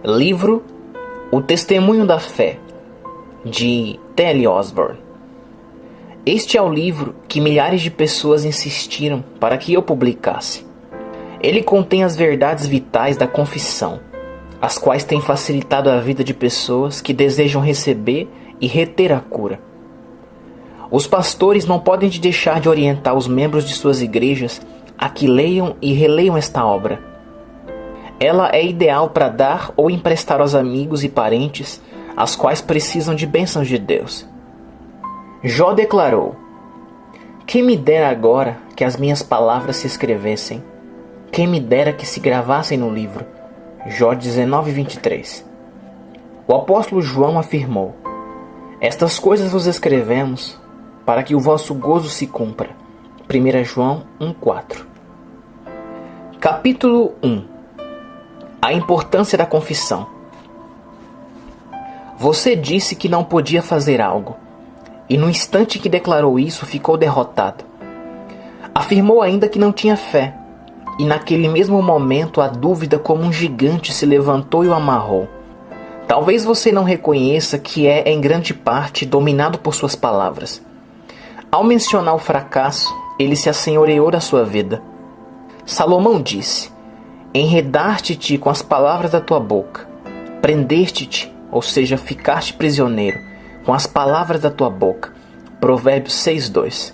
Livro O Testemunho da Fé, de T.L. Osborne. Este é o livro que milhares de pessoas insistiram para que eu publicasse. Ele contém as verdades vitais da confissão, as quais têm facilitado a vida de pessoas que desejam receber e reter a cura. Os pastores não podem deixar de orientar os membros de suas igrejas a que leiam e releiam esta obra. Ela é ideal para dar ou emprestar aos amigos e parentes, as quais precisam de bênçãos de Deus. Jó declarou: quem me dera agora que as minhas palavras se escrevessem, quem me dera que se gravassem no livro. Jó 19:23. O apóstolo João afirmou: estas coisas vos escrevemos para que o vosso gozo se cumpra. 1 João 1:4. Capítulo 1. A importância da confissão. Você disse que não podia fazer algo, e no instante que declarou isso ficou derrotado. Afirmou ainda que não tinha fé, e naquele mesmo momento a dúvida como um gigante se levantou e o amarrou. Talvez você não reconheça que é em grande parte dominado por suas palavras. Ao mencionar o fracasso, ele se assenhoreou da sua vida. Salomão disse: enredaste-te com as palavras da tua boca, prendeste-te, ou seja, ficaste prisioneiro, com as palavras da tua boca. Provérbios 6:2.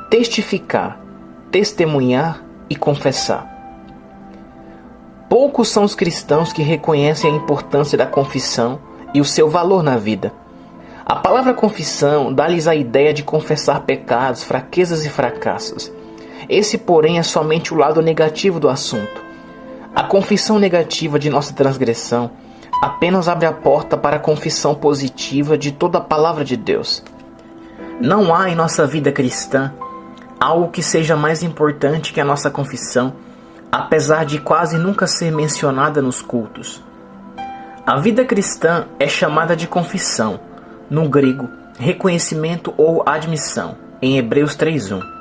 Testificar, testemunhar e confessar. Poucos são os cristãos que reconhecem a importância da confissão e o seu valor na vida. A palavra confissão dá-lhes a ideia de confessar pecados, fraquezas e fracassos. Esse, porém, é somente o lado negativo do assunto. A confissão negativa de nossa transgressão apenas abre a porta para a confissão positiva de toda a palavra de Deus. Não há em nossa vida cristã algo que seja mais importante que a nossa confissão, apesar de quase nunca ser mencionada nos cultos. A vida cristã é chamada de confissão, no grego, reconhecimento ou admissão, em Hebreus 3:1.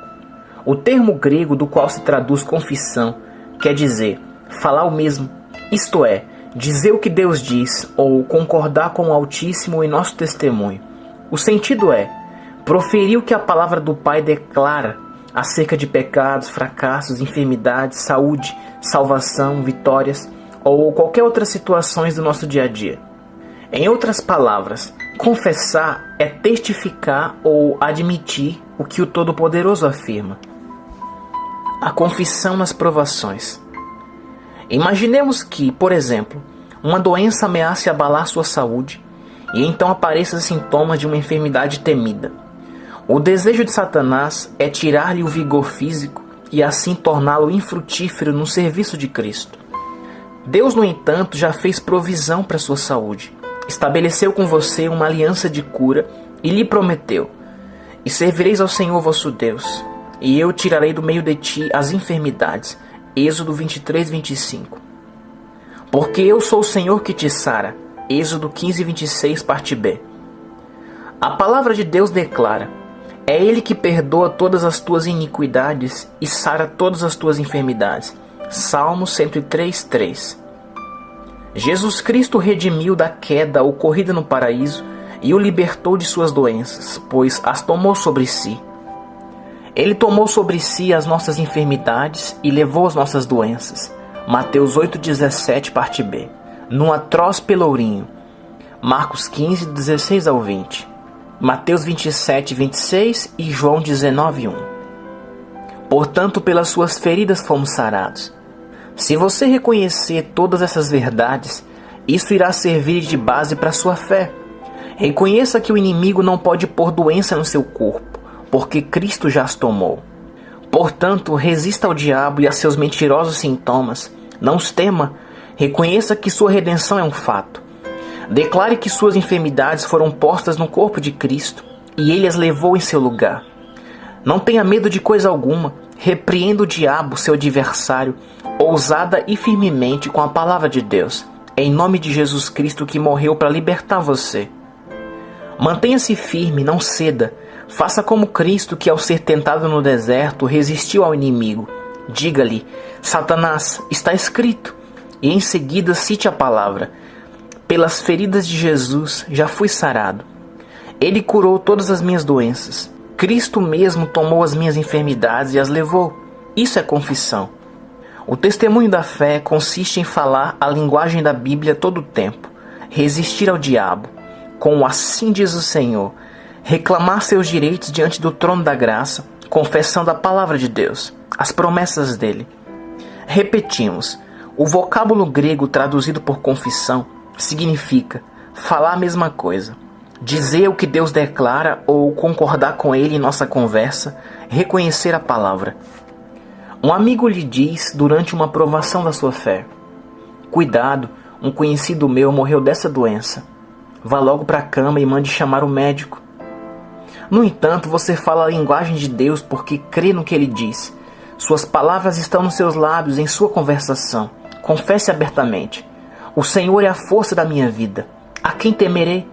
O termo grego do qual se traduz confissão quer dizer falar o mesmo, isto é, dizer o que Deus diz ou concordar com o Altíssimo em nosso testemunho. O sentido é proferir o que a palavra do Pai declara acerca de pecados, fracassos, enfermidades, saúde, salvação, vitórias ou qualquer outra situações do nosso dia a dia. Em outras palavras, confessar é testificar ou admitir o que o Todo-Poderoso afirma. A confissão nas provações. Imaginemos que, por exemplo, uma doença ameace abalar sua saúde e então apareçam sintomas de uma enfermidade temida. O desejo de Satanás é tirar-lhe o vigor físico e assim torná-lo infrutífero no serviço de Cristo. Deus, no entanto, já fez provisão para sua saúde. Estabeleceu com você uma aliança de cura e lhe prometeu: e servireis ao Senhor vosso Deus, e eu tirarei do meio de ti as enfermidades. Êxodo 23:25. Porque eu sou o Senhor que te sara. Êxodo 15:26, parte B. A palavra de Deus declara: é Ele que perdoa todas as tuas iniquidades e sara todas as tuas enfermidades. Salmo 103:3. Jesus Cristo redimiu da queda ocorrida no paraíso e o libertou de suas doenças, pois as tomou sobre si. Ele tomou sobre si as nossas enfermidades e levou as nossas doenças. Mateus 8:17, parte B. No atroz pelourinho. Marcos 15:16-20. Mateus 27:26 e João 19:1. Portanto, pelas suas feridas fomos sarados. Se você reconhecer todas essas verdades, isso irá servir de base para sua fé. Reconheça que o inimigo não pode pôr doença no seu corpo, porque Cristo já as tomou. Portanto, resista ao diabo e a seus mentirosos sintomas. Não os tema. Reconheça que sua redenção é um fato. Declare que suas enfermidades foram postas no corpo de Cristo e Ele as levou em seu lugar. Não tenha medo de coisa alguma. Repreenda o diabo, seu adversário, ousada e firmemente com a palavra de Deus, em nome de Jesus Cristo que morreu para libertar você. Mantenha-se firme, não ceda. Faça como Cristo, que ao ser tentado no deserto resistiu ao inimigo. Diga-lhe: Satanás, está escrito, e em seguida cite a palavra: pelas feridas de Jesus já fui sarado. Ele curou todas as minhas doenças. Cristo mesmo tomou as minhas enfermidades e as levou. Isso é confissão. O testemunho da fé consiste em falar a linguagem da Bíblia todo o tempo, resistir ao diabo, com o assim diz o Senhor, reclamar seus direitos diante do trono da graça, confessando a palavra de Deus, as promessas dele. Repetimos, o vocábulo grego traduzido por confissão significa falar a mesma coisa, dizer o que Deus declara ou concordar com ele em nossa conversa, reconhecer a palavra. Um amigo lhe diz durante uma provação da sua fé: cuidado, um conhecido meu morreu dessa doença. Vá logo para a cama e mande chamar o médico. No entanto, você fala a linguagem de Deus porque crê no que ele diz. Suas palavras estão nos seus lábios em sua conversação. Confesse abertamente: o Senhor é a força da minha vida. A quem temerei?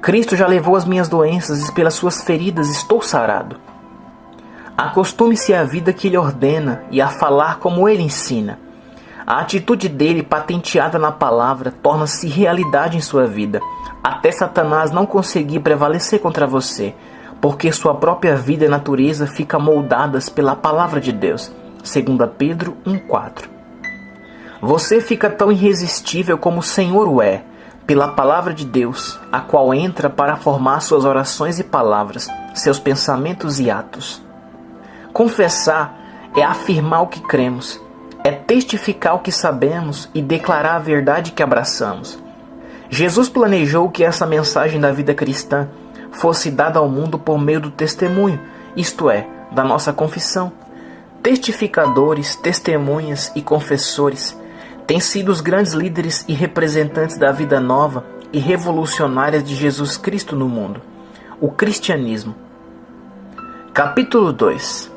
Cristo já levou as minhas doenças e pelas suas feridas estou sarado. Acostume-se à vida que ele ordena e a falar como ele ensina. A atitude dele, patenteada na palavra, torna-se realidade em sua vida, até Satanás não conseguir prevalecer contra você, porque sua própria vida e natureza ficam moldadas pela palavra de Deus. 2 Pedro 1,4. Você fica tão irresistível como o Senhor o é, pela palavra de Deus, a qual entra para formar suas orações e palavras, seus pensamentos e atos. Confessar é afirmar o que cremos, é testificar o que sabemos e declarar a verdade que abraçamos. Jesus planejou que essa mensagem da vida cristã fosse dada ao mundo por meio do testemunho, isto é, da nossa confissão. Testificadores, testemunhas e confessores têm sido os grandes líderes e representantes da vida nova e revolucionária de Jesus Cristo no mundo, o cristianismo. Capítulo 2.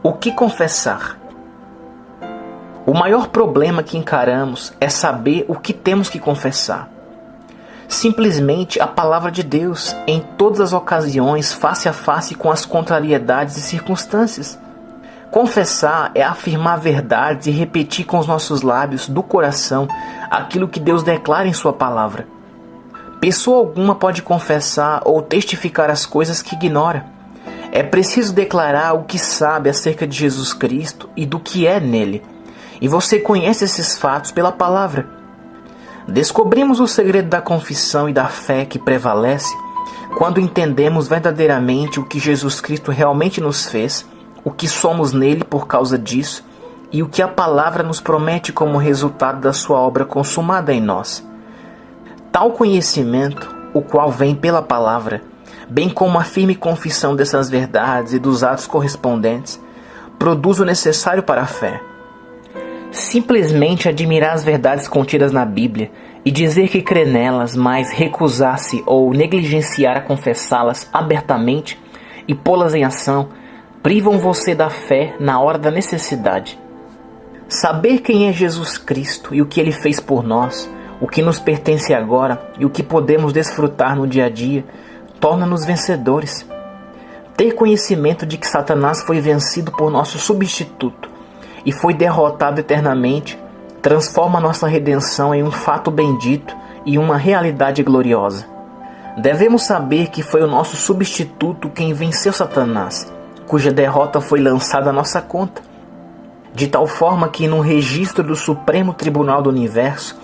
O que confessar? O maior problema que encaramos é saber o que temos que confessar. Simplesmente a palavra de Deus, em todas as ocasiões, face a face com as contrariedades e circunstâncias. Confessar é afirmar verdades e repetir com os nossos lábios, do coração, aquilo que Deus declara em sua palavra. Pessoa alguma pode confessar ou testificar as coisas que ignora. É preciso declarar o que sabe acerca de Jesus Cristo e do que é nele. E você conhece esses fatos pela palavra. Descobrimos o segredo da confissão e da fé que prevalece quando entendemos verdadeiramente o que Jesus Cristo realmente nos fez, o que somos nele por causa disso e o que a palavra nos promete como resultado da sua obra consumada em nós. Tal conhecimento, o qual vem pela palavra, bem como a firme confissão dessas verdades e dos atos correspondentes, produz o necessário para a fé. Simplesmente admirar as verdades contidas na Bíblia e dizer que crê nelas, mas recusar-se ou negligenciar a confessá-las abertamente e pô-las em ação, privam você da fé na hora da necessidade. Saber quem é Jesus Cristo e o que ele fez por nós, o que nos pertence agora e o que podemos desfrutar no dia a dia, torna-nos vencedores. Ter conhecimento de que Satanás foi vencido por nosso substituto e foi derrotado eternamente, transforma nossa redenção em um fato bendito e uma realidade gloriosa. Devemos saber que foi o nosso substituto quem venceu Satanás, cuja derrota foi lançada à nossa conta, de tal forma que no registro do Supremo Tribunal do Universo,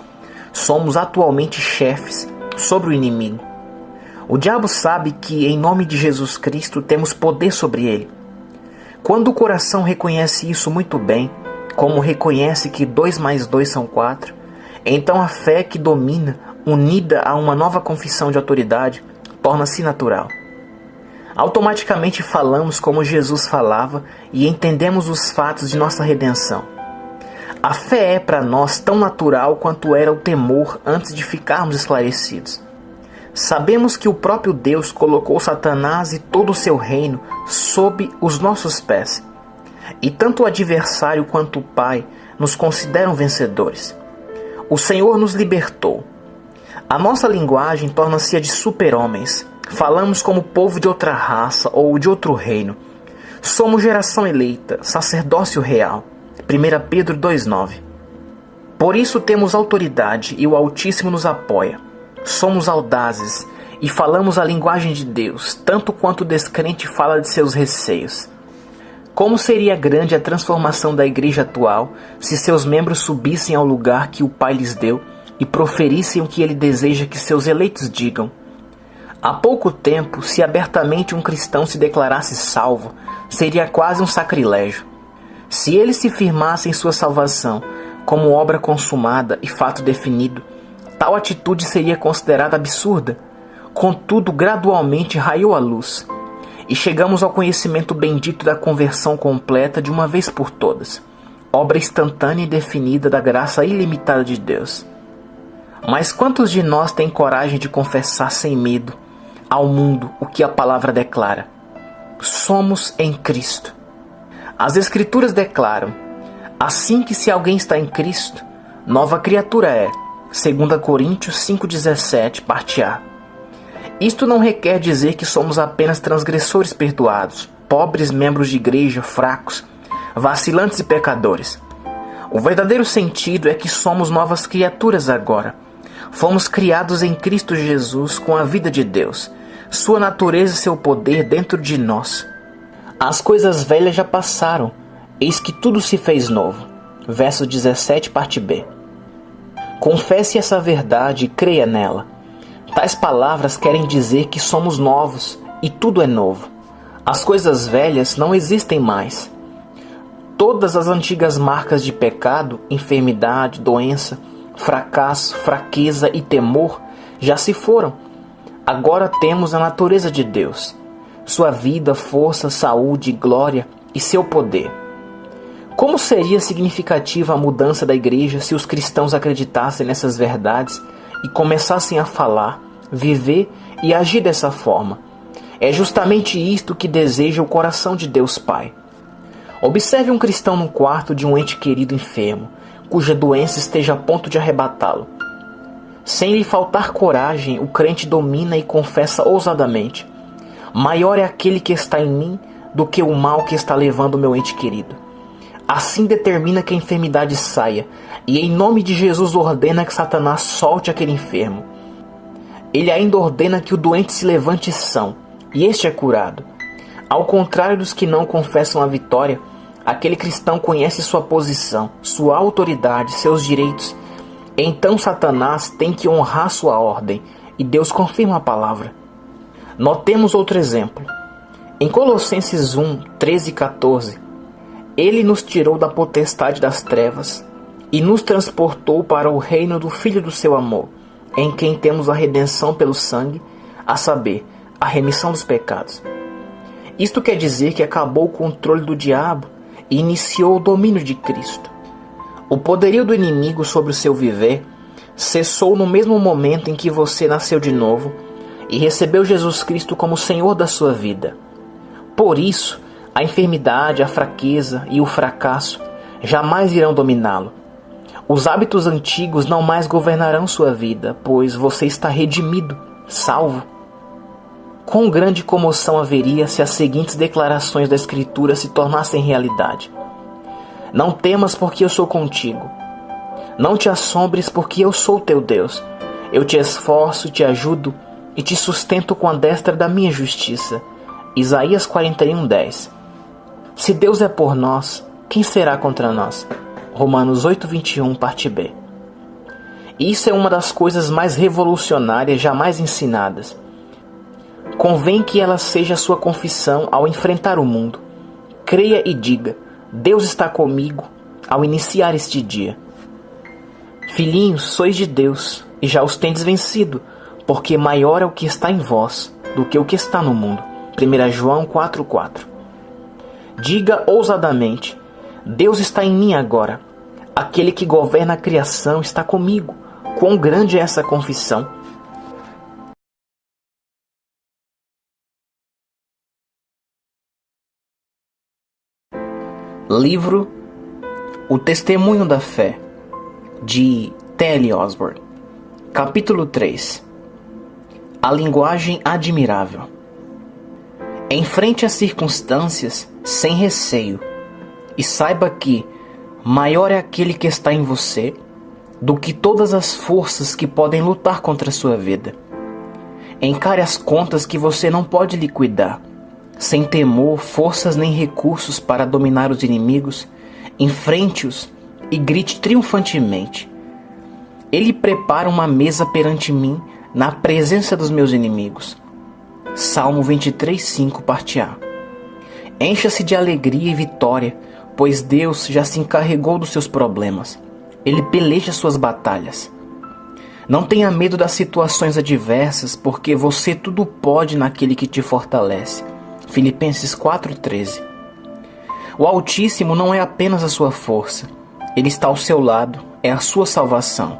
somos atualmente chefes sobre o inimigo. O diabo sabe que, em nome de Jesus Cristo, temos poder sobre ele. Quando o coração reconhece isso muito bem, como reconhece que 2 mais 2 são 4, então a fé que domina, unida a uma nova confissão de autoridade, torna-se natural. Automaticamente falamos como Jesus falava e entendemos os fatos de nossa redenção. A fé é para nós tão natural quanto era o temor antes de ficarmos esclarecidos. Sabemos que o próprio Deus colocou Satanás e todo o seu reino sob os nossos pés. E tanto o adversário quanto o Pai nos consideram vencedores. O Senhor nos libertou. A nossa linguagem torna-se a de super-homens. Falamos como povo de outra raça ou de outro reino. Somos geração eleita, sacerdócio real. 1 Pedro 2,9. Por isso temos autoridade e o Altíssimo nos apoia. Somos audazes e falamos a linguagem de Deus, tanto quanto o descrente fala de seus receios. Como seria grande a transformação da igreja atual se seus membros subissem ao lugar que o Pai lhes deu e proferissem o que ele deseja que seus eleitos digam. Há pouco tempo, se abertamente um cristão se declarasse salvo, seria quase um sacrilégio. Se ele se firmasse em sua salvação como obra consumada e fato definido, tal atitude seria considerada absurda. Contudo, gradualmente raiou a luz, e chegamos ao conhecimento bendito da conversão completa de uma vez por todas, obra instantânea e definida da graça ilimitada de Deus. Mas quantos de nós têm coragem de confessar sem medo ao mundo o que a palavra declara? Somos em Cristo. As Escrituras declaram: assim que se alguém está em Cristo, nova criatura é. 2 Coríntios 5,17, parte A. Isto não requer dizer que somos apenas transgressores perdoados, pobres membros de igreja, fracos, vacilantes e pecadores. O verdadeiro sentido é que somos novas criaturas agora. Fomos criados em Cristo Jesus com a vida de Deus, sua natureza e seu poder dentro de nós. As coisas velhas já passaram, eis que tudo se fez novo. Verso 17, parte B. Confesse essa verdade e creia nela. Tais palavras querem dizer que somos novos e tudo é novo. As coisas velhas não existem mais. Todas as antigas marcas de pecado, enfermidade, doença, fracasso, fraqueza e temor já se foram. Agora temos a natureza de Deus, sua vida, força, saúde, glória e seu poder. Como seria significativa a mudança da igreja se os cristãos acreditassem nessas verdades e começassem a falar, viver e agir dessa forma? É justamente isto que deseja o coração de Deus Pai. Observe um cristão no quarto de um ente querido enfermo, cuja doença esteja a ponto de arrebatá-lo. Sem lhe faltar coragem, o crente domina e confessa ousadamente: maior é aquele que está em mim do que o mal que está levando o meu ente querido. Assim determina que a enfermidade saia, e em nome de Jesus ordena que Satanás solte aquele enfermo. Ele ainda ordena que o doente se levante são, e este é curado. Ao contrário dos que não confessam a vitória, aquele cristão conhece sua posição, sua autoridade, seus direitos. Então Satanás tem que honrar sua ordem, e Deus confirma a palavra. Notemos outro exemplo. Em Colossenses 1, 13 e 14, Ele nos tirou da potestade das trevas e nos transportou para o reino do Filho do seu amor, em quem temos a redenção pelo sangue, a saber, a remissão dos pecados. Isto quer dizer que acabou o controle do diabo e iniciou o domínio de Cristo. O poderio do inimigo sobre o seu viver cessou no mesmo momento em que você nasceu de novo e recebeu Jesus Cristo como Senhor da sua vida. Por isso, a enfermidade, a fraqueza e o fracasso jamais irão dominá-lo. Os hábitos antigos não mais governarão sua vida, pois você está redimido, salvo. Quão grande comoção haveria se as seguintes declarações da Escritura se tornassem realidade: não temas, porque eu sou contigo. Não te assombres, porque eu sou teu Deus. Eu te esforço, te ajudo e te sustento com a destra da minha justiça. Isaías 41:10. Se Deus é por nós, quem será contra nós? Romanos 8:21, parte B. Isso é uma das coisas mais revolucionárias jamais ensinadas. Convém que ela seja a sua confissão ao enfrentar o mundo. Creia e diga: Deus está comigo ao iniciar este dia. Filhinhos, sois de Deus e já os tendes vencido, porque maior é o que está em vós do que o que está no mundo. 1 João 4:4. Diga ousadamente: Deus está em mim agora. Aquele que governa a criação está comigo. Quão grande é essa confissão! Livro O Testemunho da Fé, de T.L. Osborne. Capítulo 3. A linguagem admirável. Enfrente as circunstâncias sem receio, e saiba que maior é aquele que está em você do que todas as forças que podem lutar contra a sua vida. Encare as contas que você não pode liquidar, sem temor, forças nem recursos para dominar os inimigos. Enfrente-os e grite triunfantemente: Ele prepara uma mesa perante mim na presença dos meus inimigos. Salmo 23:5, parte A. Encha-se de alegria e vitória, pois Deus já se encarregou dos seus problemas. Ele peleja suas batalhas. Não tenha medo das situações adversas, porque você tudo pode naquele que te fortalece. Filipenses 4:13. O Altíssimo não é apenas a sua força. Ele está ao seu lado, é a sua salvação.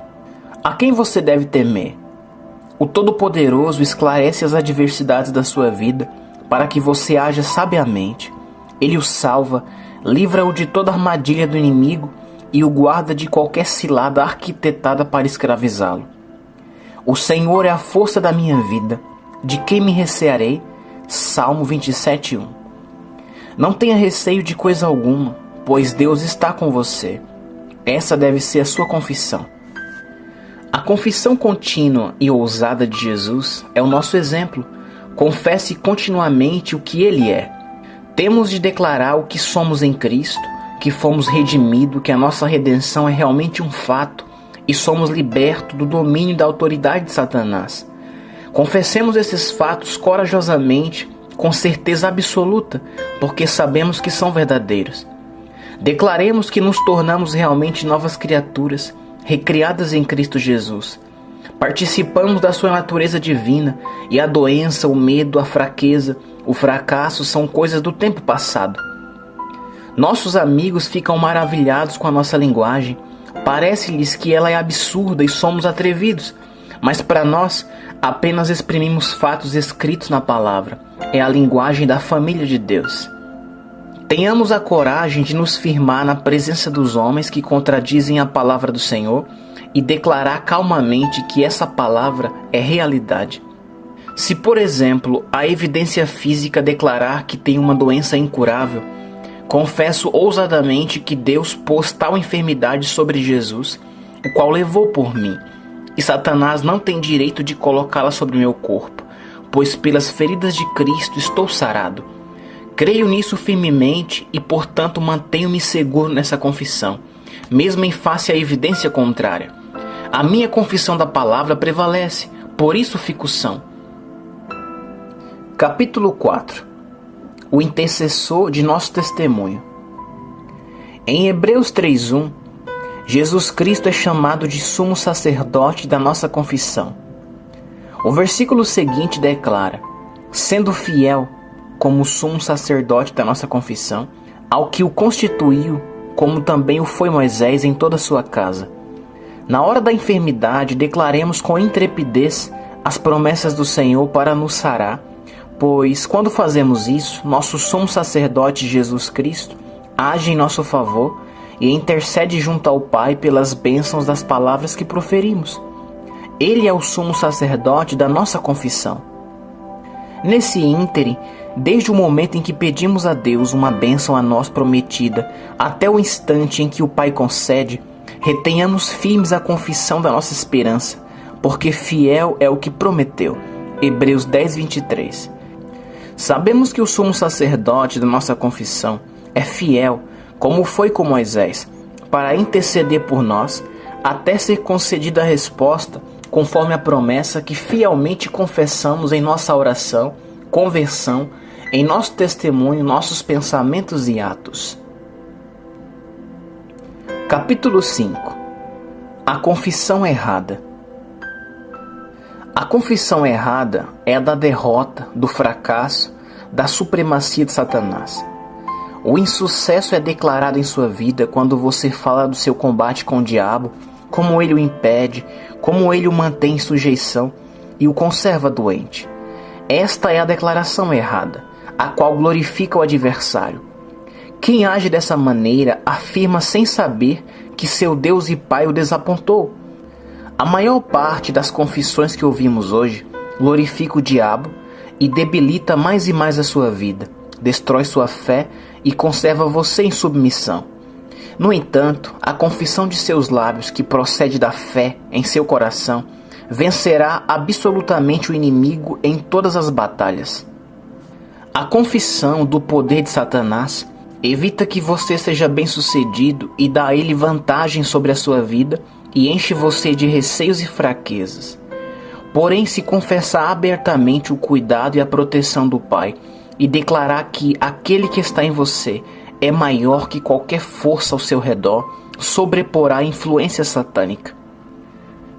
A quem você deve temer? O Todo-Poderoso esclarece as adversidades da sua vida para que você haja sabiamente. Ele o salva, livra-o de toda armadilha do inimigo e o guarda de qualquer cilada arquitetada para escravizá-lo. O Senhor é a força da minha vida. De quem me recearei? Salmo 27:1. Não tenha receio de coisa alguma, pois Deus está com você. Essa deve ser a sua confissão. A confissão contínua e ousada de Jesus é o nosso exemplo. Confesse continuamente o que Ele é. Temos de declarar o que somos em Cristo, que fomos redimidos, que a nossa redenção é realmente um fato e somos libertos do domínio e da autoridade de Satanás. Confessemos esses fatos corajosamente, com certeza absoluta, porque sabemos que são verdadeiros. Declaremos que nos tornamos realmente novas criaturas, recriadas em Cristo Jesus. Participamos da sua natureza divina e a doença, o medo, a fraqueza, o fracasso são coisas do tempo passado. Nossos amigos ficam maravilhados com a nossa linguagem. Parece-lhes que ela é absurda e somos atrevidos, mas para nós apenas exprimimos fatos escritos na palavra. É a linguagem da família de Deus. Tenhamos a coragem de nos firmar na presença dos homens que contradizem a palavra do Senhor e declarar calmamente que essa palavra é realidade. Se, por exemplo, a evidência física declarar que tem uma doença incurável, confesso ousadamente que Deus pôs tal enfermidade sobre Jesus, o qual levou por mim, e Satanás não tem direito de colocá-la sobre meu corpo, pois pelas feridas de Cristo estou sarado. Creio nisso firmemente e, portanto, mantenho-me seguro nessa confissão, mesmo em face à evidência contrária. A minha confissão da palavra prevalece, por isso fico são. Capítulo 4. O intercessor de nosso testemunho. Em Hebreus 3:1, Jesus Cristo é chamado de sumo sacerdote da nossa confissão. O versículo seguinte declara: sendo fiel como sumo sacerdote da nossa confissão, ao que o constituiu, como também o foi Moisés em toda a sua casa. Na hora da enfermidade, declaremos com intrepidez as promessas do Senhor para nos sarar, pois quando fazemos isso, nosso sumo sacerdote Jesus Cristo age em nosso favor e intercede junto ao Pai pelas bênçãos das palavras que proferimos. Ele é o sumo sacerdote da nossa confissão. Nesse íntere, desde o momento em que pedimos a Deus uma bênção a nós prometida, até o instante em que o Pai concede, retenhamos firmes a confissão da nossa esperança, porque fiel é o que prometeu. Hebreus 10:23. Sabemos que o sumo sacerdote da nossa confissão é fiel, como foi com Moisés, para interceder por nós, até ser concedida a resposta, conforme a promessa que fielmente confessamos em nossa oração, conversão, em nosso testemunho, nossos pensamentos e atos. Capítulo 5. A confissão errada. A confissão errada é a da derrota, do fracasso, da supremacia de Satanás. O insucesso é declarado em sua vida quando você fala do seu combate com o diabo, como ele o impede, como ele o mantém em sujeição e o conserva doente. Esta é a declaração errada, a qual glorifica o adversário. Quem age dessa maneira afirma sem saber que seu Deus e Pai o desapontou. A maior parte das confissões que ouvimos hoje glorifica o diabo e debilita mais e mais a sua vida, destrói sua fé e conserva você em submissão. No entanto, a confissão de seus lábios, que procede da fé em seu coração, vencerá absolutamente o inimigo em todas as batalhas. A confissão do poder de Satanás evita que você seja bem-sucedido e dá a ele vantagem sobre a sua vida e enche você de receios e fraquezas. Porém, se confessar abertamente o cuidado e a proteção do Pai e declarar que aquele que está em você é maior que qualquer força ao seu redor, sobreporá a influência satânica.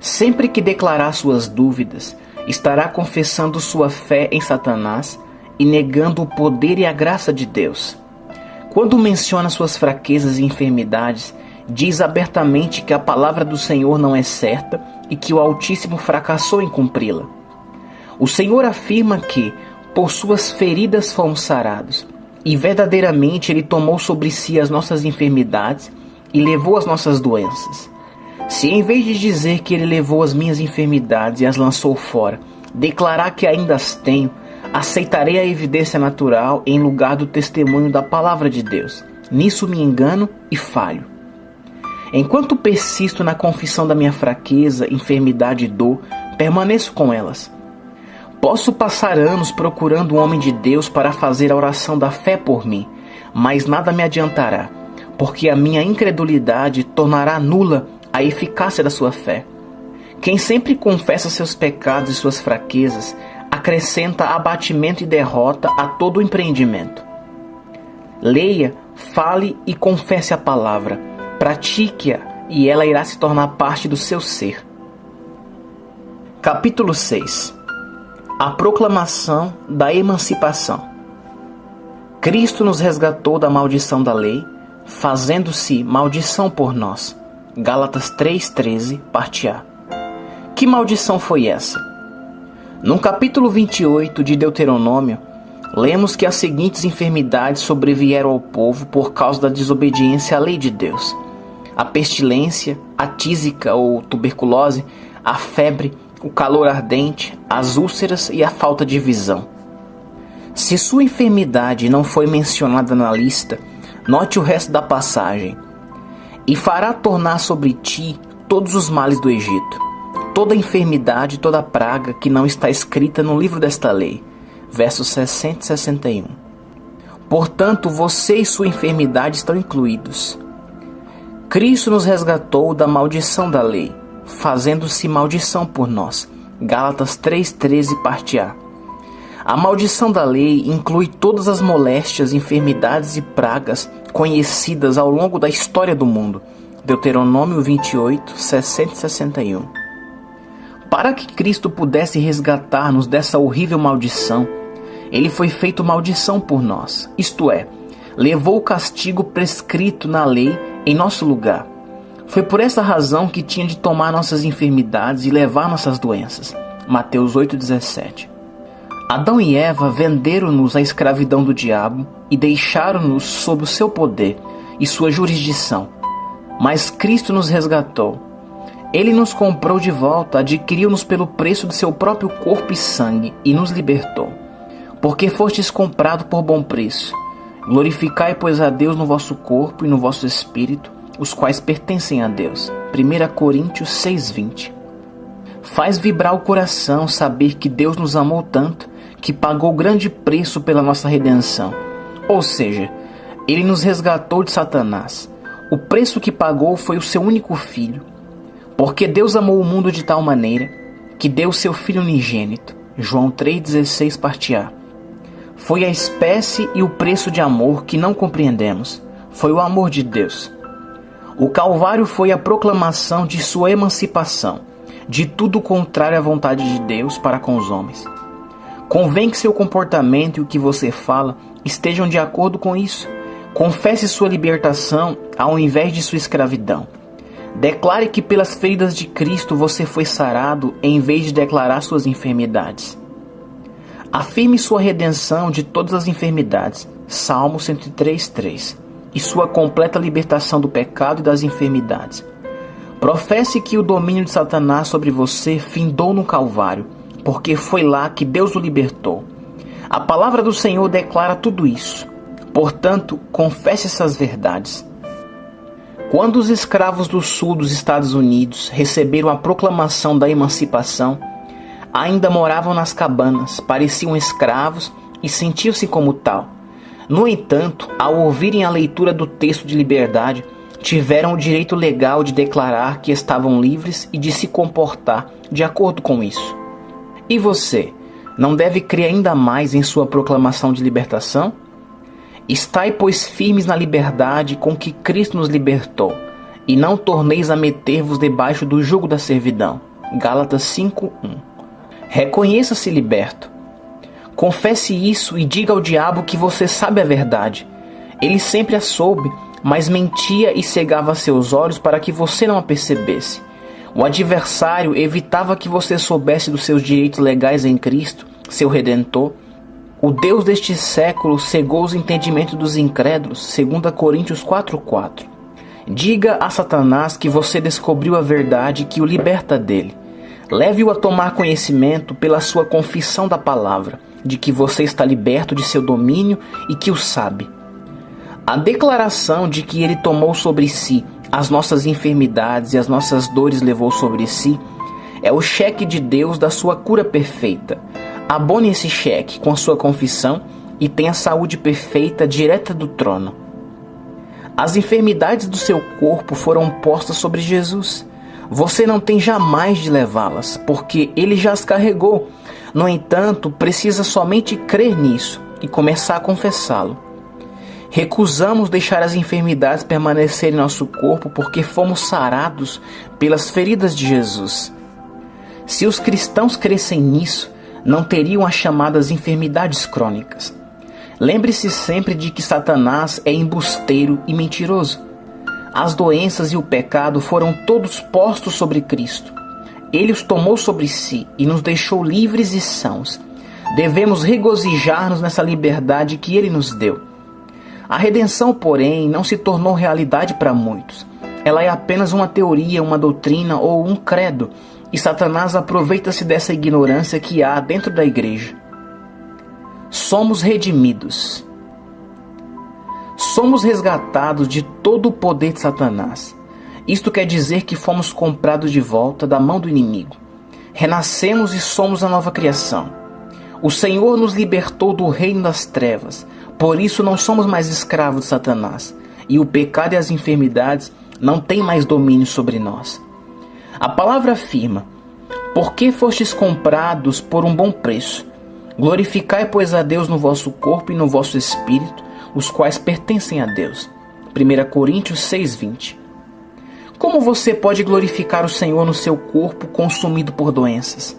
Sempre que declarar suas dúvidas, estará confessando sua fé em Satanás e negando o poder e a graça de Deus. Quando menciona suas fraquezas e enfermidades, diz abertamente que a palavra do Senhor não é certa e que o Altíssimo fracassou em cumpri-la. O Senhor afirma que, por suas feridas fomos sarados, e verdadeiramente Ele tomou sobre si as nossas enfermidades e levou as nossas doenças. Se em vez de dizer que Ele levou as minhas enfermidades e as lançou fora, declarar que ainda as tenho, aceitarei a evidência natural em lugar do testemunho da palavra de Deus. Nisso me engano e falho. Enquanto persisto na confissão da minha fraqueza, enfermidade e dor, permaneço com elas. Posso passar anos procurando um homem de Deus para fazer a oração da fé por mim, mas nada me adiantará, porque a minha incredulidade tornará nula a eficácia da sua fé. Quem sempre confessa seus pecados e suas fraquezas, acrescenta abatimento e derrota a todo o empreendimento. Leia, fale e confesse a palavra, pratique-a e ela irá se tornar parte do seu ser. Capítulo 6. A proclamação da emancipação. Cristo nos resgatou da maldição da lei, fazendo-se maldição por nós. Gálatas 3,13, parte A. Que maldição foi essa? No capítulo 28 de Deuteronômio, lemos que as seguintes enfermidades sobrevieram ao povo por causa da desobediência à lei de Deus: a pestilência, a tísica ou tuberculose, a febre, o calor ardente, as úlceras e a falta de visão. Se sua enfermidade não foi mencionada na lista, note o resto da passagem. E fará tornar sobre ti todos os males do Egito, toda enfermidade, toda praga que não está escrita no livro desta lei. Versos 60 e 61. Portanto, você e sua enfermidade estão incluídos. Cristo nos resgatou da maldição da lei, fazendo-se maldição por nós. Gálatas 3,13, parte A. A maldição da lei inclui todas as moléstias, enfermidades e pragas conhecidas ao longo da história do mundo. Deuteronômio 28, 60 e 61. Para que Cristo pudesse resgatar-nos dessa horrível maldição, Ele foi feito maldição por nós, isto é, levou o castigo prescrito na lei em nosso lugar. Foi por essa razão que tinha de tomar nossas enfermidades e levar nossas doenças. Mateus 8,17. Adão e Eva venderam-nos à escravidão do diabo e deixaram-nos sob o seu poder e sua jurisdição. Mas Cristo nos resgatou. Ele nos comprou de volta, adquiriu-nos pelo preço de seu próprio corpo e sangue e nos libertou. Porque fostes comprado por bom preço. Glorificai, pois, a Deus no vosso corpo e no vosso espírito, os quais pertencem a Deus. 1 Coríntios 6,20. Faz vibrar o coração saber que Deus nos amou tanto que pagou grande preço pela nossa redenção. Ou seja, Ele nos resgatou de Satanás. O preço que pagou foi o seu único filho. Porque Deus amou o mundo de tal maneira que deu o seu Filho unigênito. João 3,16, parte A. Foi a espécie e o preço de amor que não compreendemos. Foi o amor de Deus. O Calvário foi a proclamação de sua emancipação, de tudo contrário à vontade de Deus para com os homens. Convém que seu comportamento e o que você fala estejam de acordo com isso. Confesse sua libertação ao invés de sua escravidão. Declare que pelas feridas de Cristo você foi sarado em vez de declarar suas enfermidades. Afirme sua redenção de todas as enfermidades. Salmo 103:3. E sua completa libertação do pecado e das enfermidades. Professe que o domínio de Satanás sobre você findou no Calvário, porque foi lá que Deus o libertou. A palavra do Senhor declara tudo isso. Portanto, confesse essas verdades. Quando os escravos do sul dos Estados Unidos receberam a proclamação da emancipação, ainda moravam nas cabanas, pareciam escravos e sentiam-se como tal. No entanto, ao ouvirem a leitura do texto de liberdade, tiveram o direito legal de declarar que estavam livres e de se comportar de acordo com isso. E você, não deve crer ainda mais em sua proclamação de libertação? Estai, pois, firmes na liberdade com que Cristo nos libertou, e não torneis a meter-vos debaixo do jugo da servidão. Gálatas 5:1. Reconheça-se liberto. Confesse isso e diga ao diabo que você sabe a verdade. Ele sempre a soube, mas mentia e cegava seus olhos para que você não a percebesse. O adversário evitava que você soubesse dos seus direitos legais em Cristo, seu Redentor. O Deus deste século cegou os entendimentos dos incrédulos, 2 Coríntios 4:4. Diga a Satanás que você descobriu a verdade que o liberta dele. Leve-o a tomar conhecimento pela sua confissão da palavra, de que você está liberto de seu domínio e que o sabe. A declaração de que ele tomou sobre si as nossas enfermidades e as nossas dores levou sobre si é o cheque de Deus da sua cura perfeita. Abone esse cheque com a sua confissão e tenha saúde perfeita direta do trono. As enfermidades do seu corpo foram postas sobre Jesus. Você não tem jamais de levá-las, porque ele já as carregou. No entanto, precisa somente crer nisso e começar a confessá-lo. Recusamos deixar as enfermidades permanecerem em nosso corpo porque fomos sarados pelas feridas de Jesus. Se os cristãos crescem nisso, não teriam as chamadas enfermidades crônicas. Lembre-se sempre de que Satanás é embusteiro e mentiroso. As doenças e o pecado foram todos postos sobre Cristo. Ele os tomou sobre si e nos deixou livres e sãos. Devemos regozijar-nos nessa liberdade que ele nos deu. A redenção, porém, não se tornou realidade para muitos. Ela é apenas uma teoria, uma doutrina ou um credo, e Satanás aproveita-se dessa ignorância que há dentro da igreja. Somos redimidos. Somos resgatados de todo o poder de Satanás. Isto quer dizer que fomos comprados de volta da mão do inimigo. Renascemos e somos a nova criação. O Senhor nos libertou do reino das trevas. Por isso não somos mais escravos de Satanás. E o pecado e as enfermidades não têm mais domínio sobre nós. A palavra afirma: porque fostes comprados por um bom preço. Glorificai, pois, a Deus no vosso corpo e no vosso espírito, os quais pertencem a Deus. 1 Coríntios 6:20. Como você pode glorificar o Senhor no seu corpo consumido por doenças?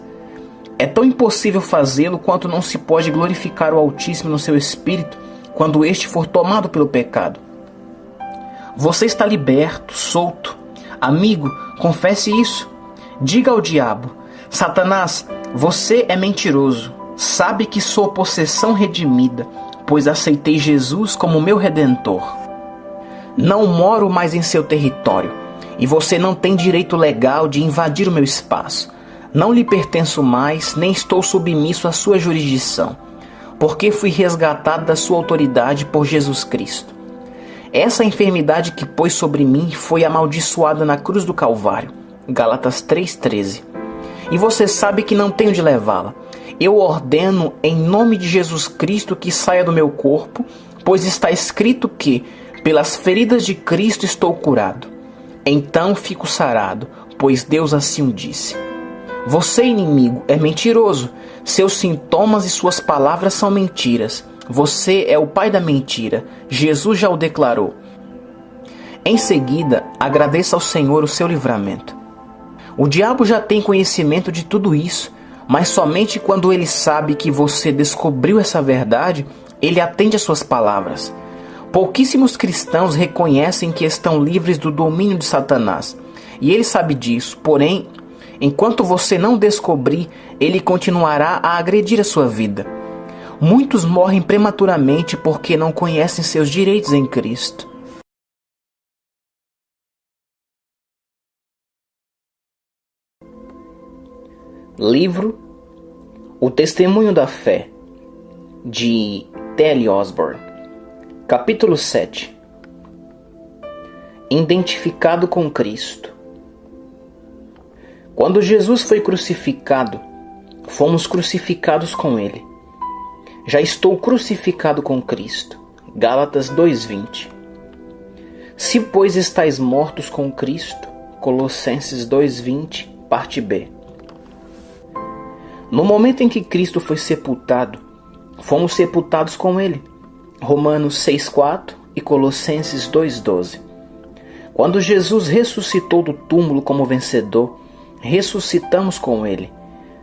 É tão impossível fazê-lo quanto não se pode glorificar o Altíssimo no seu espírito quando este for tomado pelo pecado. Você está liberto, solto. Amigo, confesse isso. Diga ao diabo: Satanás, você é mentiroso. Sabe que sou possessão redimida, pois aceitei Jesus como meu Redentor. Não moro mais em seu território, e você não tem direito legal de invadir o meu espaço. Não lhe pertenço mais, nem estou submisso à sua jurisdição, porque fui resgatado da sua autoridade por Jesus Cristo. Essa enfermidade que pôs sobre mim foi amaldiçoada na cruz do Calvário. Gálatas 3:13. E você sabe que não tenho de levá-la. Eu ordeno em nome de Jesus Cristo que saia do meu corpo, pois está escrito que, pelas feridas de Cristo estou curado. Então fico sarado, pois Deus assim o disse. Você, inimigo, é mentiroso. Seus sintomas e suas palavras são mentiras. Você é o pai da mentira. Jesus já o declarou. Em seguida, agradeça ao Senhor o seu livramento. O diabo já tem conhecimento de tudo isso, mas somente quando ele sabe que você descobriu essa verdade, ele atende às suas palavras. Pouquíssimos cristãos reconhecem que estão livres do domínio de Satanás, e ele sabe disso, porém, enquanto você não descobrir, ele continuará a agredir a sua vida. Muitos morrem prematuramente porque não conhecem seus direitos em Cristo. Livro O Testemunho da Fé, de T.L. Osborne. Capítulo 7. Identificado com Cristo. Quando Jesus foi crucificado, fomos crucificados com Ele. Já estou crucificado com Cristo. Gálatas 2:20. Se, pois, estáis mortos com Cristo, Colossenses 2:20, parte B. No momento em que Cristo foi sepultado, fomos sepultados com Ele. Romanos 6:4 e Colossenses 2:12. Quando Jesus ressuscitou do túmulo como vencedor, ressuscitamos com Ele.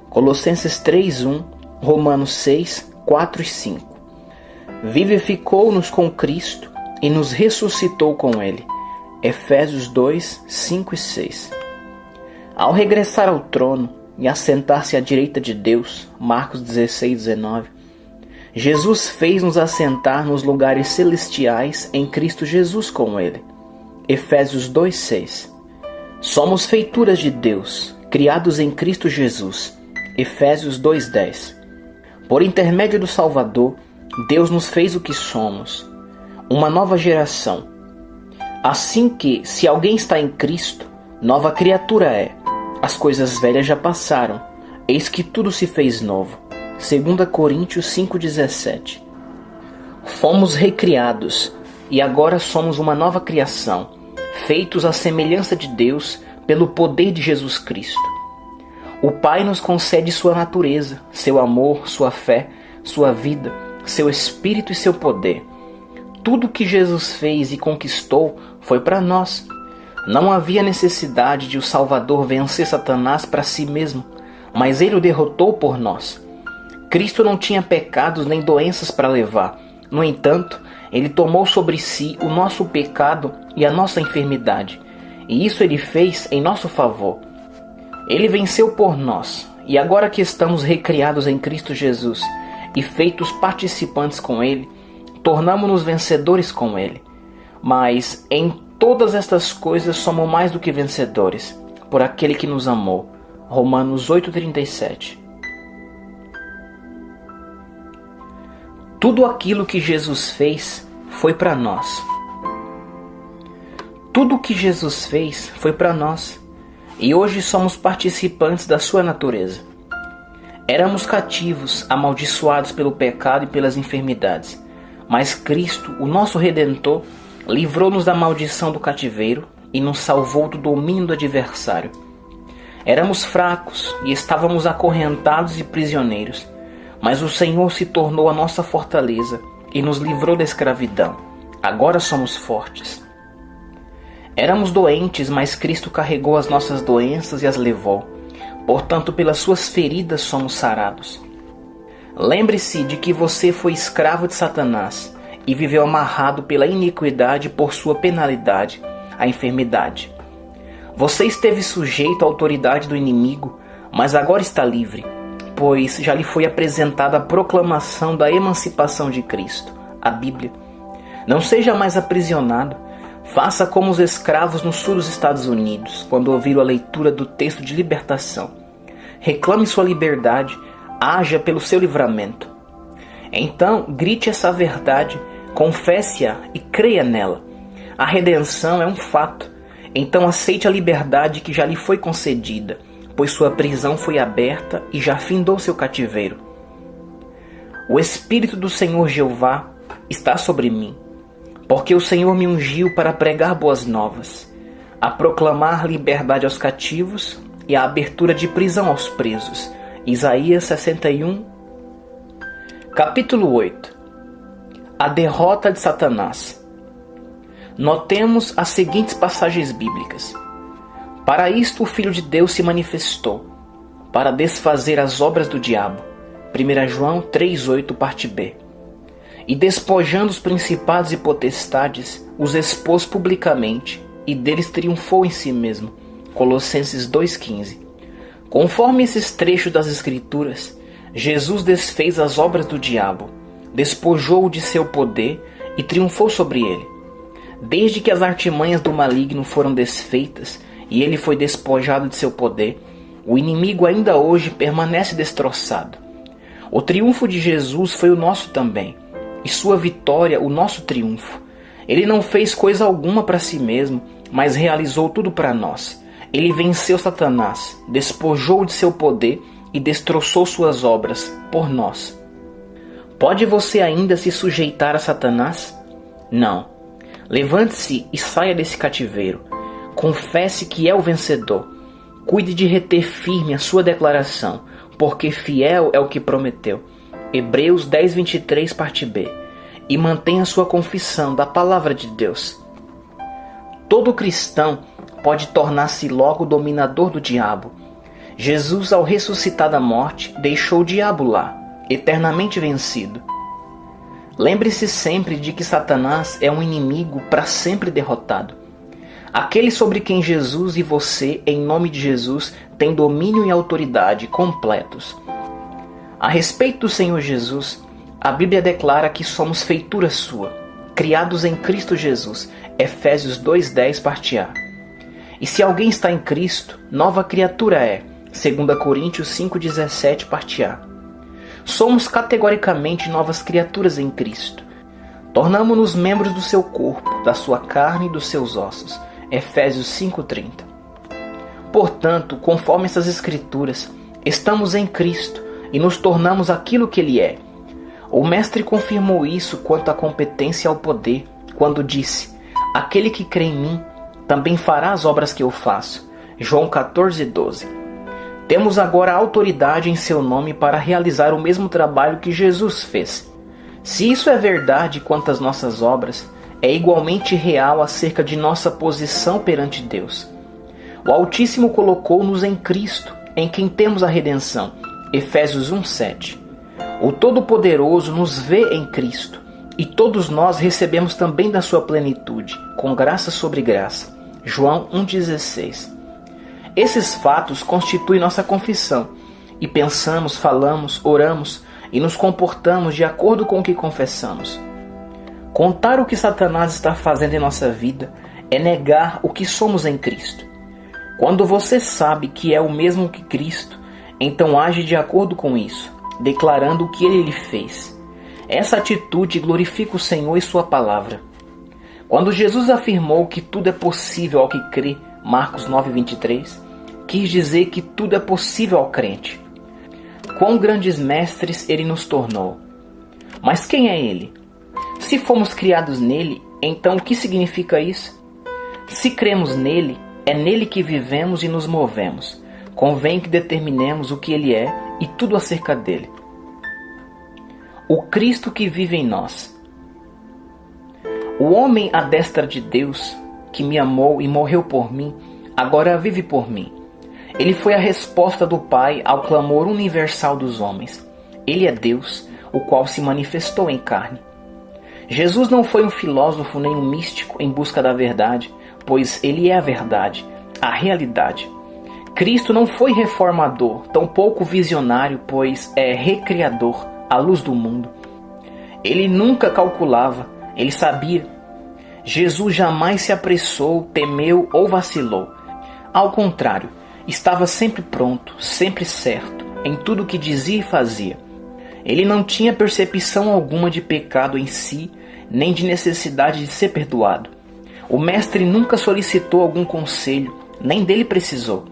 Colossenses 3:1, Romanos 6:4 e 5. Vivificou-nos com Cristo e nos ressuscitou com Ele. Efésios 2:5 e 6. Ao regressar ao trono e assentar-se à direita de Deus, Marcos 16:19, Jesus fez-nos assentar nos lugares celestiais em Cristo Jesus com Ele. Efésios 2:6. Somos feituras de Deus, criados em Cristo Jesus. Efésios 2:10. Por intermédio do Salvador, Deus nos fez o que somos, uma nova geração. Assim que, se alguém está em Cristo, nova criatura é. As coisas velhas já passaram, eis que tudo se fez novo. 2 Coríntios 5:17. Fomos recriados, e agora somos uma nova criação, feitos à semelhança de Deus pelo poder de Jesus Cristo. O Pai nos concede sua natureza, seu amor, sua fé, sua vida, seu espírito e seu poder. Tudo que Jesus fez e conquistou foi para nós. Não havia necessidade de o Salvador vencer Satanás para si mesmo, mas ele o derrotou por nós. Cristo não tinha pecados nem doenças para levar. No entanto, ele tomou sobre si o nosso pecado e a nossa enfermidade, e isso ele fez em nosso favor. Ele venceu por nós, e agora que estamos recriados em Cristo Jesus e feitos participantes com Ele, tornamo-nos vencedores com Ele. Mas em todas estas coisas somos mais do que vencedores, por aquele que nos amou. Romanos 8:37. Tudo aquilo que Jesus fez foi para nós. Tudo o que Jesus fez foi para nós, e hoje somos participantes da sua natureza. Éramos cativos, amaldiçoados pelo pecado e pelas enfermidades, mas Cristo, o nosso Redentor, livrou-nos da maldição do cativeiro e nos salvou do domínio do adversário. Éramos fracos e estávamos acorrentados e prisioneiros, mas o Senhor se tornou a nossa fortaleza e nos livrou da escravidão. Agora somos fortes. Éramos doentes, mas Cristo carregou as nossas doenças e as levou. Portanto, pelas suas feridas somos sarados. Lembre-se de que você foi escravo de Satanás e viveu amarrado pela iniquidade por sua penalidade, a enfermidade. Você esteve sujeito à autoridade do inimigo, mas agora está livre, pois já lhe foi apresentada a proclamação da emancipação de Cristo, a Bíblia. Não seja mais aprisionado. Faça como os escravos no sul dos Estados Unidos, quando ouviram a leitura do texto de libertação. Reclame sua liberdade, haja pelo seu livramento. Então, grite essa verdade, confesse-a e creia nela. A redenção é um fato. Então aceite a liberdade que já lhe foi concedida, pois sua prisão foi aberta e já findou seu cativeiro. O Espírito do Senhor Jeová está sobre mim, porque o Senhor me ungiu para pregar boas novas, a proclamar liberdade aos cativos e a abertura de prisão aos presos. Isaías 61. Capítulo 8. A derrota de Satanás. Notemos as seguintes passagens bíblicas. Para isto o Filho de Deus se manifestou, para desfazer as obras do diabo. 1 João 3,8, parte B. E despojando os principados e potestades, os expôs publicamente, e deles triunfou em si mesmo. Colossenses 2,15. Conforme esses trechos das Escrituras, Jesus desfez as obras do diabo, despojou-o de seu poder e triunfou sobre ele. Desde que as artimanhas do maligno foram desfeitas e ele foi despojado de seu poder, o inimigo ainda hoje permanece destroçado. O triunfo de Jesus foi o nosso também, e sua vitória o nosso triunfo. Ele não fez coisa alguma para si mesmo, mas realizou tudo para nós. Ele venceu Satanás, despojou de seu poder e destroçou suas obras por nós. Pode você ainda se sujeitar a Satanás? Não. Levante-se e saia desse cativeiro. Confesse que é o vencedor. Cuide de reter firme a sua declaração, porque fiel é o que prometeu. Hebreus 10:23, parte B. E mantenha sua confissão da palavra de Deus. Todo cristão pode tornar-se logo dominador do diabo. Jesus, ao ressuscitar da morte, deixou o diabo lá, eternamente vencido. Lembre-se sempre de que Satanás é um inimigo para sempre derrotado. Aquele sobre quem Jesus e você, em nome de Jesus, têm domínio e autoridade completos. A respeito do Senhor Jesus, a Bíblia declara que somos feitura sua, criados em Cristo Jesus, Efésios 2:10, parte A. E se alguém está em Cristo, nova criatura é, 2 Coríntios 5:17, parte A. Somos categoricamente novas criaturas em Cristo. Tornamo-nos membros do seu corpo, da sua carne e dos seus ossos, Efésios 5:30. Portanto, conforme essas escrituras, estamos em Cristo e nos tornamos aquilo que Ele é. O Mestre confirmou isso quanto à competência e ao poder, quando disse: aquele que crê em mim, também fará as obras que eu faço. João 14:12. Temos agora autoridade em seu nome para realizar o mesmo trabalho que Jesus fez. Se isso é verdade quanto às nossas obras, é igualmente real acerca de nossa posição perante Deus. O Altíssimo colocou-nos em Cristo, em quem temos a redenção. Efésios 1:7. O Todo-Poderoso nos vê em Cristo, e todos nós recebemos também da sua plenitude, com graça sobre graça. João 1:16. Esses fatos constituem nossa confissão, e pensamos, falamos, oramos e nos comportamos de acordo com o que confessamos. Contar o que Satanás está fazendo em nossa vida é negar o que somos em Cristo. Quando você sabe que é o mesmo que Cristo, então age de acordo com isso, declarando o que Ele lhe fez. Essa atitude glorifica o Senhor e sua palavra. Quando Jesus afirmou que tudo é possível ao que crê, Marcos 9:23, quis dizer que tudo é possível ao crente. Quão grandes mestres Ele nos tornou. Mas quem é Ele? Se fomos criados nele, então o que significa isso? Se cremos nele, é nele que vivemos e nos movemos. Convém que determinemos o que ele é e tudo acerca dele. O Cristo que vive em nós. O homem à destra de Deus, que me amou e morreu por mim, agora vive por mim. Ele foi a resposta do Pai ao clamor universal dos homens. Ele é Deus, o qual se manifestou em carne. Jesus não foi um filósofo nem um místico em busca da verdade, pois Ele é a verdade, a realidade. Cristo não foi reformador, tampouco visionário, pois é recriador, a luz do mundo. Ele nunca calculava, ele sabia. Jesus jamais se apressou, temeu ou vacilou. Ao contrário, estava sempre pronto, sempre certo, em tudo o que dizia e fazia. Ele não tinha percepção alguma de pecado em si, nem de necessidade de ser perdoado. O Mestre nunca solicitou algum conselho, nem dele precisou.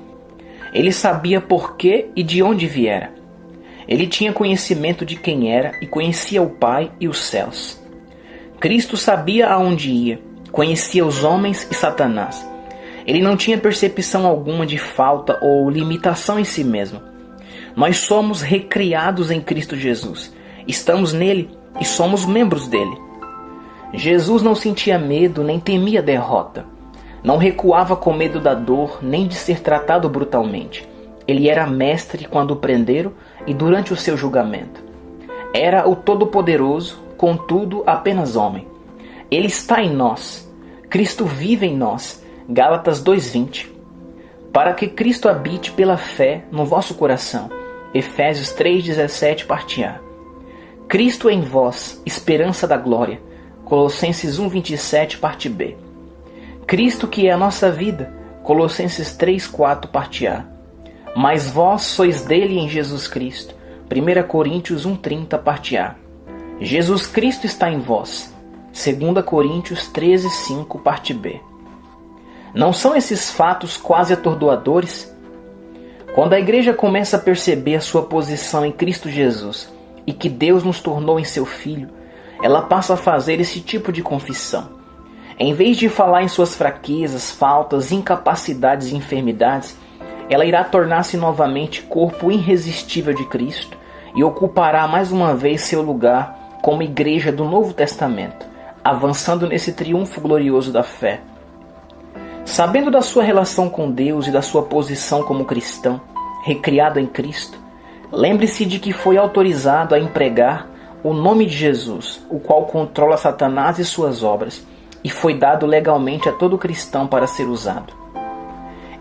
Ele sabia por que e de onde viera. Ele tinha conhecimento de quem era e conhecia o Pai e os céus. Cristo sabia aonde ia, conhecia os homens e Satanás. Ele não tinha percepção alguma de falta ou limitação em si mesmo. Nós somos recriados em Cristo Jesus. Estamos nele e somos membros dele. Jesus não sentia medo nem temia derrota. Não recuava com medo da dor nem de ser tratado brutalmente. Ele era mestre quando o prenderam e durante o seu julgamento. Era o Todo-Poderoso, contudo apenas homem. Ele está em nós. Cristo vive em nós. Gálatas 2:20. Para que Cristo habite pela fé no vosso coração. Efésios 3:17, parte A. Cristo em vós, esperança da glória. Colossenses 1:27, parte B. Cristo que é a nossa vida. Colossenses 3:4, parte A. Mas vós sois dele em Jesus Cristo. 1 Coríntios 1:30, parte A. Jesus Cristo está em vós. 2 Coríntios 13:5, parte B. Não são esses fatos quase atordoadores? Quando a igreja começa a perceber a sua posição em Cristo Jesus e que Deus nos tornou em seu Filho, ela passa a fazer esse tipo de confissão. Em vez de falar em suas fraquezas, faltas, incapacidades e enfermidades, ela irá tornar-se novamente corpo irresistível de Cristo e ocupará mais uma vez seu lugar como igreja do Novo Testamento, avançando nesse triunfo glorioso da fé. Sabendo da sua relação com Deus e da sua posição como cristão, recriado em Cristo, lembre-se de que foi autorizado a empregar o nome de Jesus, o qual controla Satanás e suas obras, e foi dado legalmente a todo cristão para ser usado.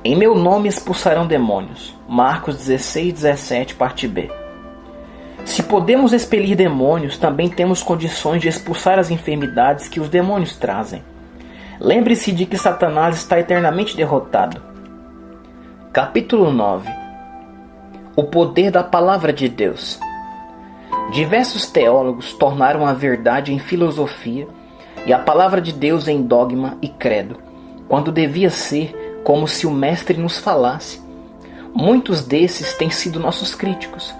Em meu nome expulsarão demônios. Marcos 16:17, parte B. Se podemos expelir demônios, também temos condições de expulsar as enfermidades que os demônios trazem. Lembre-se de que Satanás está eternamente derrotado. Capítulo 9. O poder da Palavra de Deus. Diversos teólogos tornaram a verdade em filosofia e a Palavra de Deus em dogma e credo, quando devia ser como se o Mestre nos falasse. Muitos desses têm sido nossos críticos.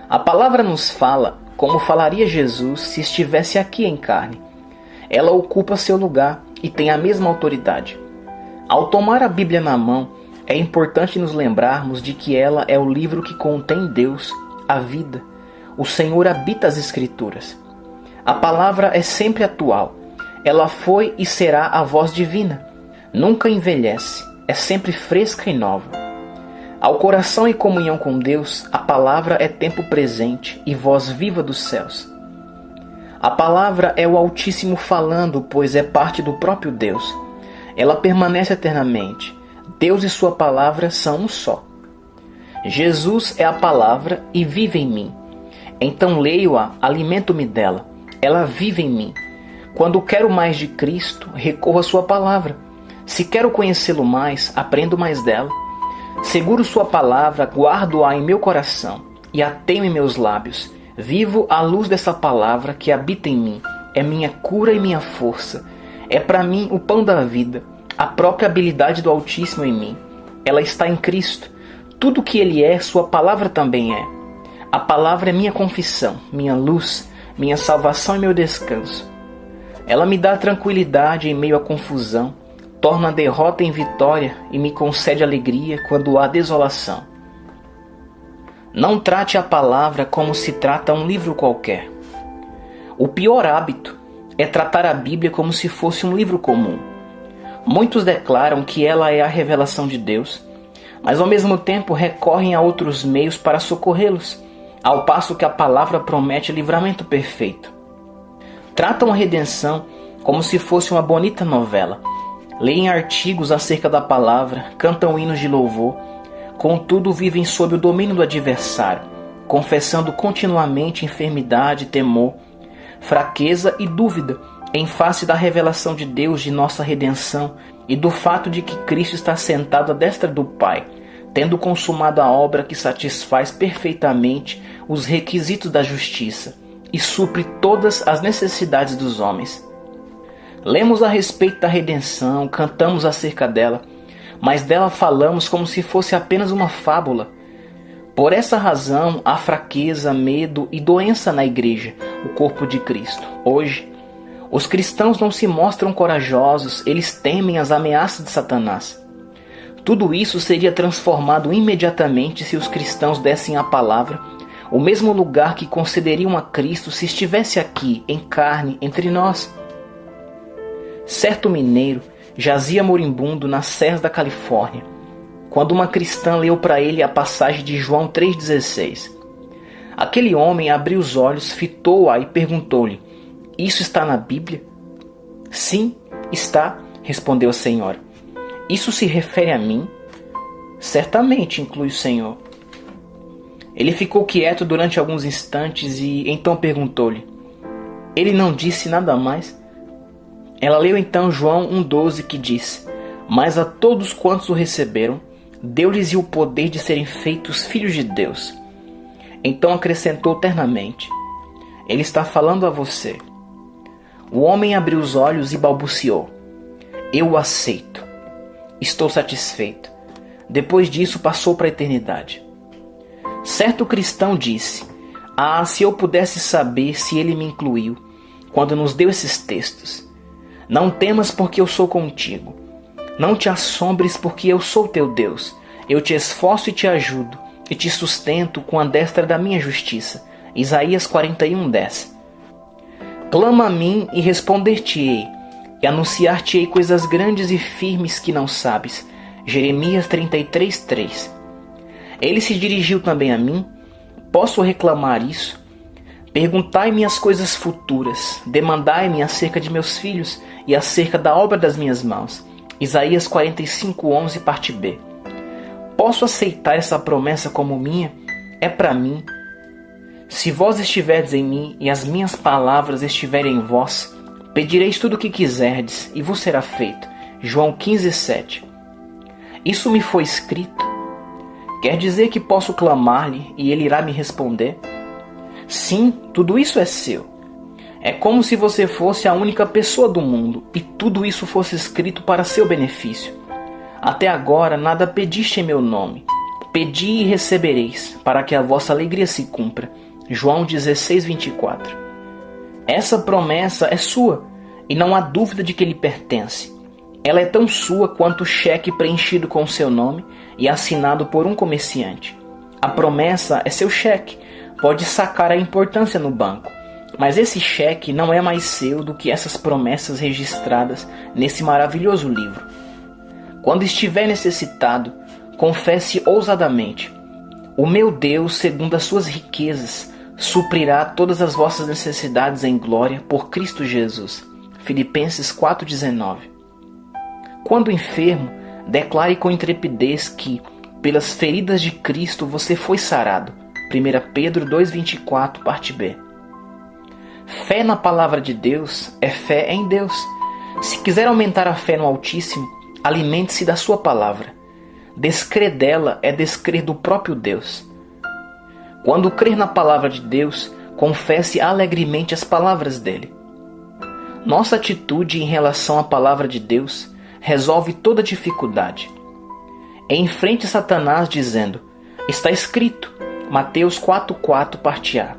A Palavra nos fala como falaria Jesus se estivesse aqui em carne. Ela ocupa seu lugar e tem a mesma autoridade. Ao tomar a Bíblia na mão, é importante nos lembrarmos de que ela é o livro que contém Deus, a vida. O Senhor habita as Escrituras. A palavra é sempre atual. Ela foi e será a voz divina. Nunca envelhece, é sempre fresca e nova. Ao coração em comunhão com Deus, a palavra é tempo presente e voz viva dos céus. A palavra é o Altíssimo falando, pois é parte do próprio Deus. Ela permanece eternamente. Deus e sua palavra são um só. Jesus é a palavra e vive em mim. Então leio-a, alimento-me dela. Ela vive em mim. Quando quero mais de Cristo, recorro à sua palavra. Se quero conhecê-lo mais, aprendo mais dela. Seguro sua palavra, guardo-a em meu coração e a tenho em meus lábios. Vivo à luz dessa palavra que habita em mim. É minha cura e minha força. É para mim o pão da vida, a própria habilidade do Altíssimo em mim. Ela está em Cristo. Tudo o que Ele é, sua palavra também é. A palavra é minha confissão, minha luz, minha salvação e meu descanso. Ela me dá tranquilidade em meio à confusão, torna a derrota em vitória e me concede alegria quando há desolação. Não trate a palavra como se trata um livro qualquer. O pior hábito é tratar a Bíblia como se fosse um livro comum. Muitos declaram que ela é a revelação de Deus, mas ao mesmo tempo recorrem a outros meios para socorrê-los, ao passo que a palavra promete livramento perfeito. Tratam a redenção como se fosse uma bonita novela. Leem artigos acerca da palavra, cantam hinos de louvor, contudo vivem sob o domínio do adversário, confessando continuamente enfermidade, temor, fraqueza e dúvida em face da revelação de Deus de nossa redenção e do fato de que Cristo está sentado à destra do Pai, tendo consumado a obra que satisfaz perfeitamente os requisitos da justiça e supre todas as necessidades dos homens. Lemos a respeito da redenção, cantamos acerca dela, mas dela falamos como se fosse apenas uma fábula. Por essa razão, há fraqueza, medo e doença na igreja, o corpo de Cristo. Hoje, os cristãos não se mostram corajosos, eles temem as ameaças de Satanás. Tudo isso seria transformado imediatamente se os cristãos dessem à palavra o mesmo lugar que concederiam a Cristo se estivesse aqui, em carne, entre nós. Certo mineiro jazia moribundo nas serras da Califórnia, quando uma cristã leu para ele a passagem de João 3,16. Aquele homem abriu os olhos, fitou-a e perguntou-lhe: "Isso está na Bíblia?" "Sim, está", respondeu a senhora. "Isso se refere a mim?" "Certamente inclui o Senhor." Ele ficou quieto durante alguns instantes e então perguntou-lhe: "Ele não disse nada mais?" Ela leu então João 1,12, que diz: "Mas a todos quantos o receberam, deu-lhes o poder de serem feitos filhos de Deus." Então acrescentou ternamente: "Ele está falando a você." O homem abriu os olhos e balbuciou: "Eu o aceito." Estou satisfeito. Depois disso passou para a eternidade. Certo cristão disse: "Ah, se eu pudesse saber se ele me incluiu quando nos deu esses textos. Não temas porque eu sou contigo. Não te assombres porque eu sou teu Deus. Eu te esforço e te ajudo e te sustento com a destra da minha justiça." Isaías 41:10. Clama a mim e responder-te-ei, e anunciar-te-ei coisas grandes e firmes que não sabes. Jeremias 33:3. Ele se dirigiu também a mim. Posso reclamar isso? Perguntai-me as coisas futuras, demandai-me acerca de meus filhos e acerca da obra das minhas mãos. Isaías 45:11, parte B. Posso aceitar essa promessa como minha? É para mim. Se vós estiverdes em mim e as minhas palavras estiverem em vós, pedireis tudo o que quiserdes e vos será feito. João 15:7. Isso me foi escrito. Quer dizer que posso clamar-lhe e ele irá me responder? Sim, tudo isso é seu. É como se você fosse a única pessoa do mundo e tudo isso fosse escrito para seu benefício. Até agora nada pediste em meu nome. Pedi e recebereis, para que a vossa alegria se cumpra. João 16:24. Essa promessa é sua e não há dúvida de que lhe pertence. Ela é tão sua quanto o cheque preenchido com seu nome e assinado por um comerciante. A promessa é seu cheque. Pode sacar a importância no banco. Mas esse cheque não é mais seu do que essas promessas registradas nesse maravilhoso livro. Quando estiver necessitado, confesse ousadamente: "O meu Deus, segundo as suas riquezas, suprirá todas as vossas necessidades em glória por Cristo Jesus." Filipenses 4:19. Quando enfermo, declare com intrepidez que, pelas feridas de Cristo, você foi sarado. 1 Pedro 2:24, parte B. Fé na palavra de Deus é fé em Deus. Se quiser aumentar a fé no Altíssimo, alimente-se da sua palavra. Descrer dela é descrer do próprio Deus. Quando crer na palavra de Deus, confesse alegremente as palavras dele. Nossa atitude em relação à palavra de Deus resolve toda dificuldade. Enfrente Satanás dizendo: "Está escrito", Mateus 4:4, parte A.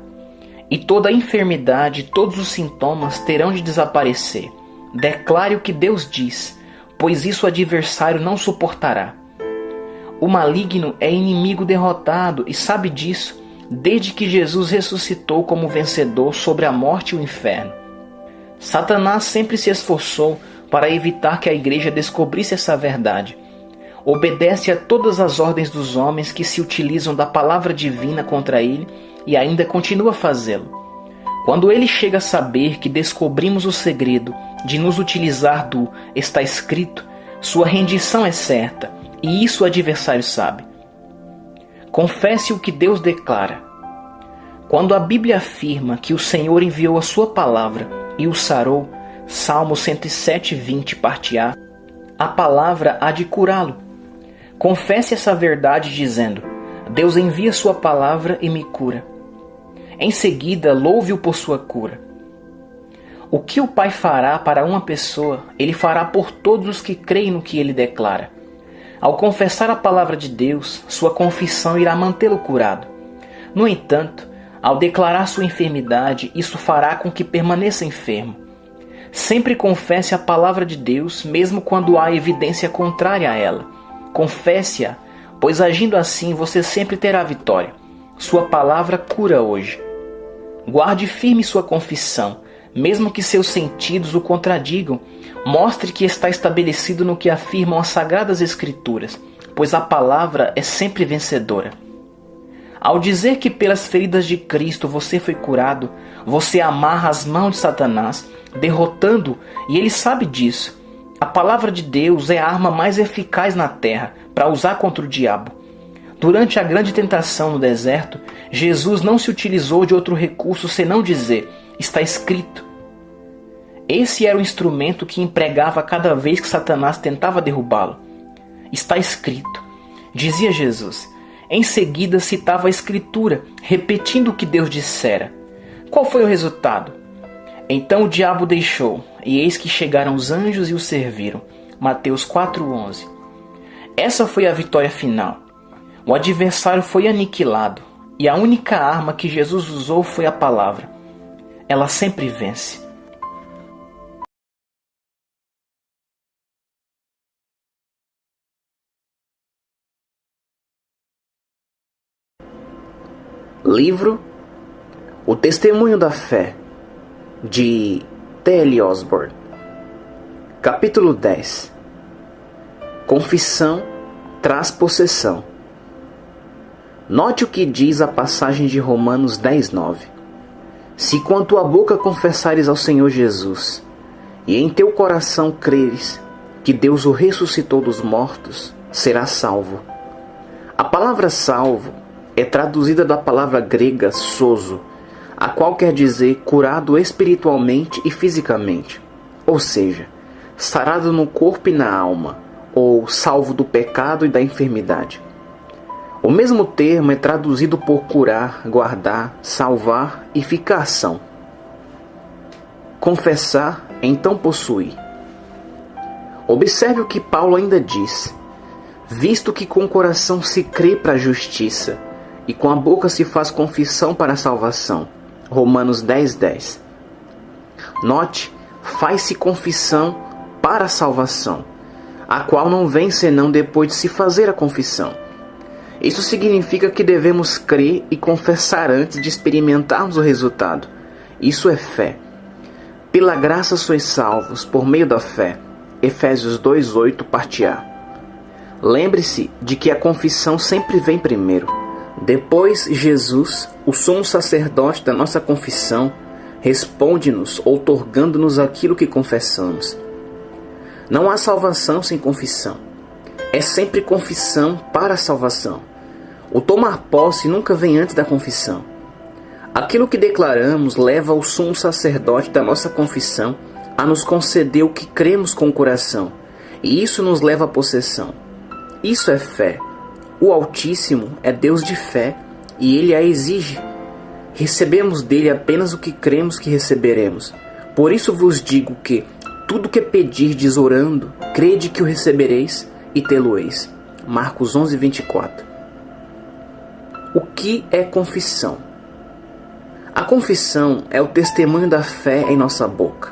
E toda a enfermidade, todos os sintomas terão de desaparecer. Declare o que Deus diz, pois isso o adversário não suportará. O maligno é inimigo derrotado e sabe disso desde que Jesus ressuscitou como vencedor sobre a morte e o inferno. Satanás sempre se esforçou para evitar que a igreja descobrisse essa verdade. Obedece a todas as ordens dos homens que se utilizam da palavra divina contra ele e ainda continua a fazê-lo. Quando ele chega a saber que descobrimos o segredo de nos utilizar do "está escrito", sua rendição é certa, e isso o adversário sabe. Confesse o que Deus declara. Quando a Bíblia afirma que o Senhor enviou a sua palavra e o sarou, Salmo 107:20, parte A, a palavra há de curá-lo. Confesse essa verdade dizendo: "Deus envia sua palavra e me cura." Em seguida, louve-o por sua cura. O que o Pai fará para uma pessoa, Ele fará por todos os que creem no que Ele declara. Ao confessar a palavra de Deus, sua confissão irá mantê-lo curado. No entanto, ao declarar sua enfermidade, isso fará com que permaneça enfermo. Sempre confesse a palavra de Deus, mesmo quando há evidência contrária a ela. Confesse-a, pois agindo assim você sempre terá vitória. Sua palavra cura hoje. Guarde firme sua confissão, mesmo que seus sentidos o contradigam. Mostre que está estabelecido no que afirmam as Sagradas Escrituras, pois a palavra é sempre vencedora. Ao dizer que pelas feridas de Cristo você foi curado, você amarra as mãos de Satanás, derrotando-o, e ele sabe disso. A palavra de Deus é a arma mais eficaz na terra para usar contra o diabo. Durante a grande tentação no deserto, Jesus não se utilizou de outro recurso senão dizer: "Está escrito." Esse era o instrumento que empregava cada vez que Satanás tentava derrubá-lo. "Está escrito", dizia Jesus. Em seguida citava a Escritura, repetindo o que Deus dissera. Qual foi o resultado? Então o diabo deixou, e eis que chegaram os anjos e o serviram. Mateus 4:11. Essa foi a vitória final. O adversário foi aniquilado e a única arma que Jesus usou foi a palavra. Ela sempre vence. Livro O Testemunho da Fé, de T.L. Osborne. Capítulo 10. Confissão traz possessão. Note o que diz a passagem de Romanos 10:9. Se com a tua boca confessares ao Senhor Jesus, e em teu coração creres que Deus o ressuscitou dos mortos, serás salvo. A palavra salvo é traduzida da palavra grega sozo, a qual quer dizer curado espiritualmente e fisicamente, ou seja, sarado no corpo e na alma, ou salvo do pecado e da enfermidade. O mesmo termo é traduzido por curar, guardar, salvar e ficação. Confessar, então possuir. Observe o que Paulo ainda diz: visto que com o coração se crê para a justiça, e com a boca se faz confissão para a salvação. Romanos 10:10. Note, faz-se confissão para a salvação, a qual não vem senão depois de se fazer a confissão. Isso significa que devemos crer e confessar antes de experimentarmos o resultado. Isso é fé. Pela graça sois salvos, por meio da fé. Efésios 2:8, parte A. Lembre-se de que a confissão sempre vem primeiro. Depois, Jesus, o sumo sacerdote da nossa confissão, responde-nos, outorgando-nos aquilo que confessamos. Não há salvação sem confissão. É sempre confissão para a salvação. O tomar posse nunca vem antes da confissão. Aquilo que declaramos leva o sumo sacerdote da nossa confissão a nos conceder o que cremos com o coração, e isso nos leva à possessão. Isso é fé. O Altíssimo é Deus de fé e Ele a exige. Recebemos dele apenas o que cremos que receberemos. Por isso vos digo que tudo que pedirdes orando, crede que o recebereis e tê-lo-eis. Marcos 11:24. O que é confissão? A confissão é o testemunho da fé em nossa boca.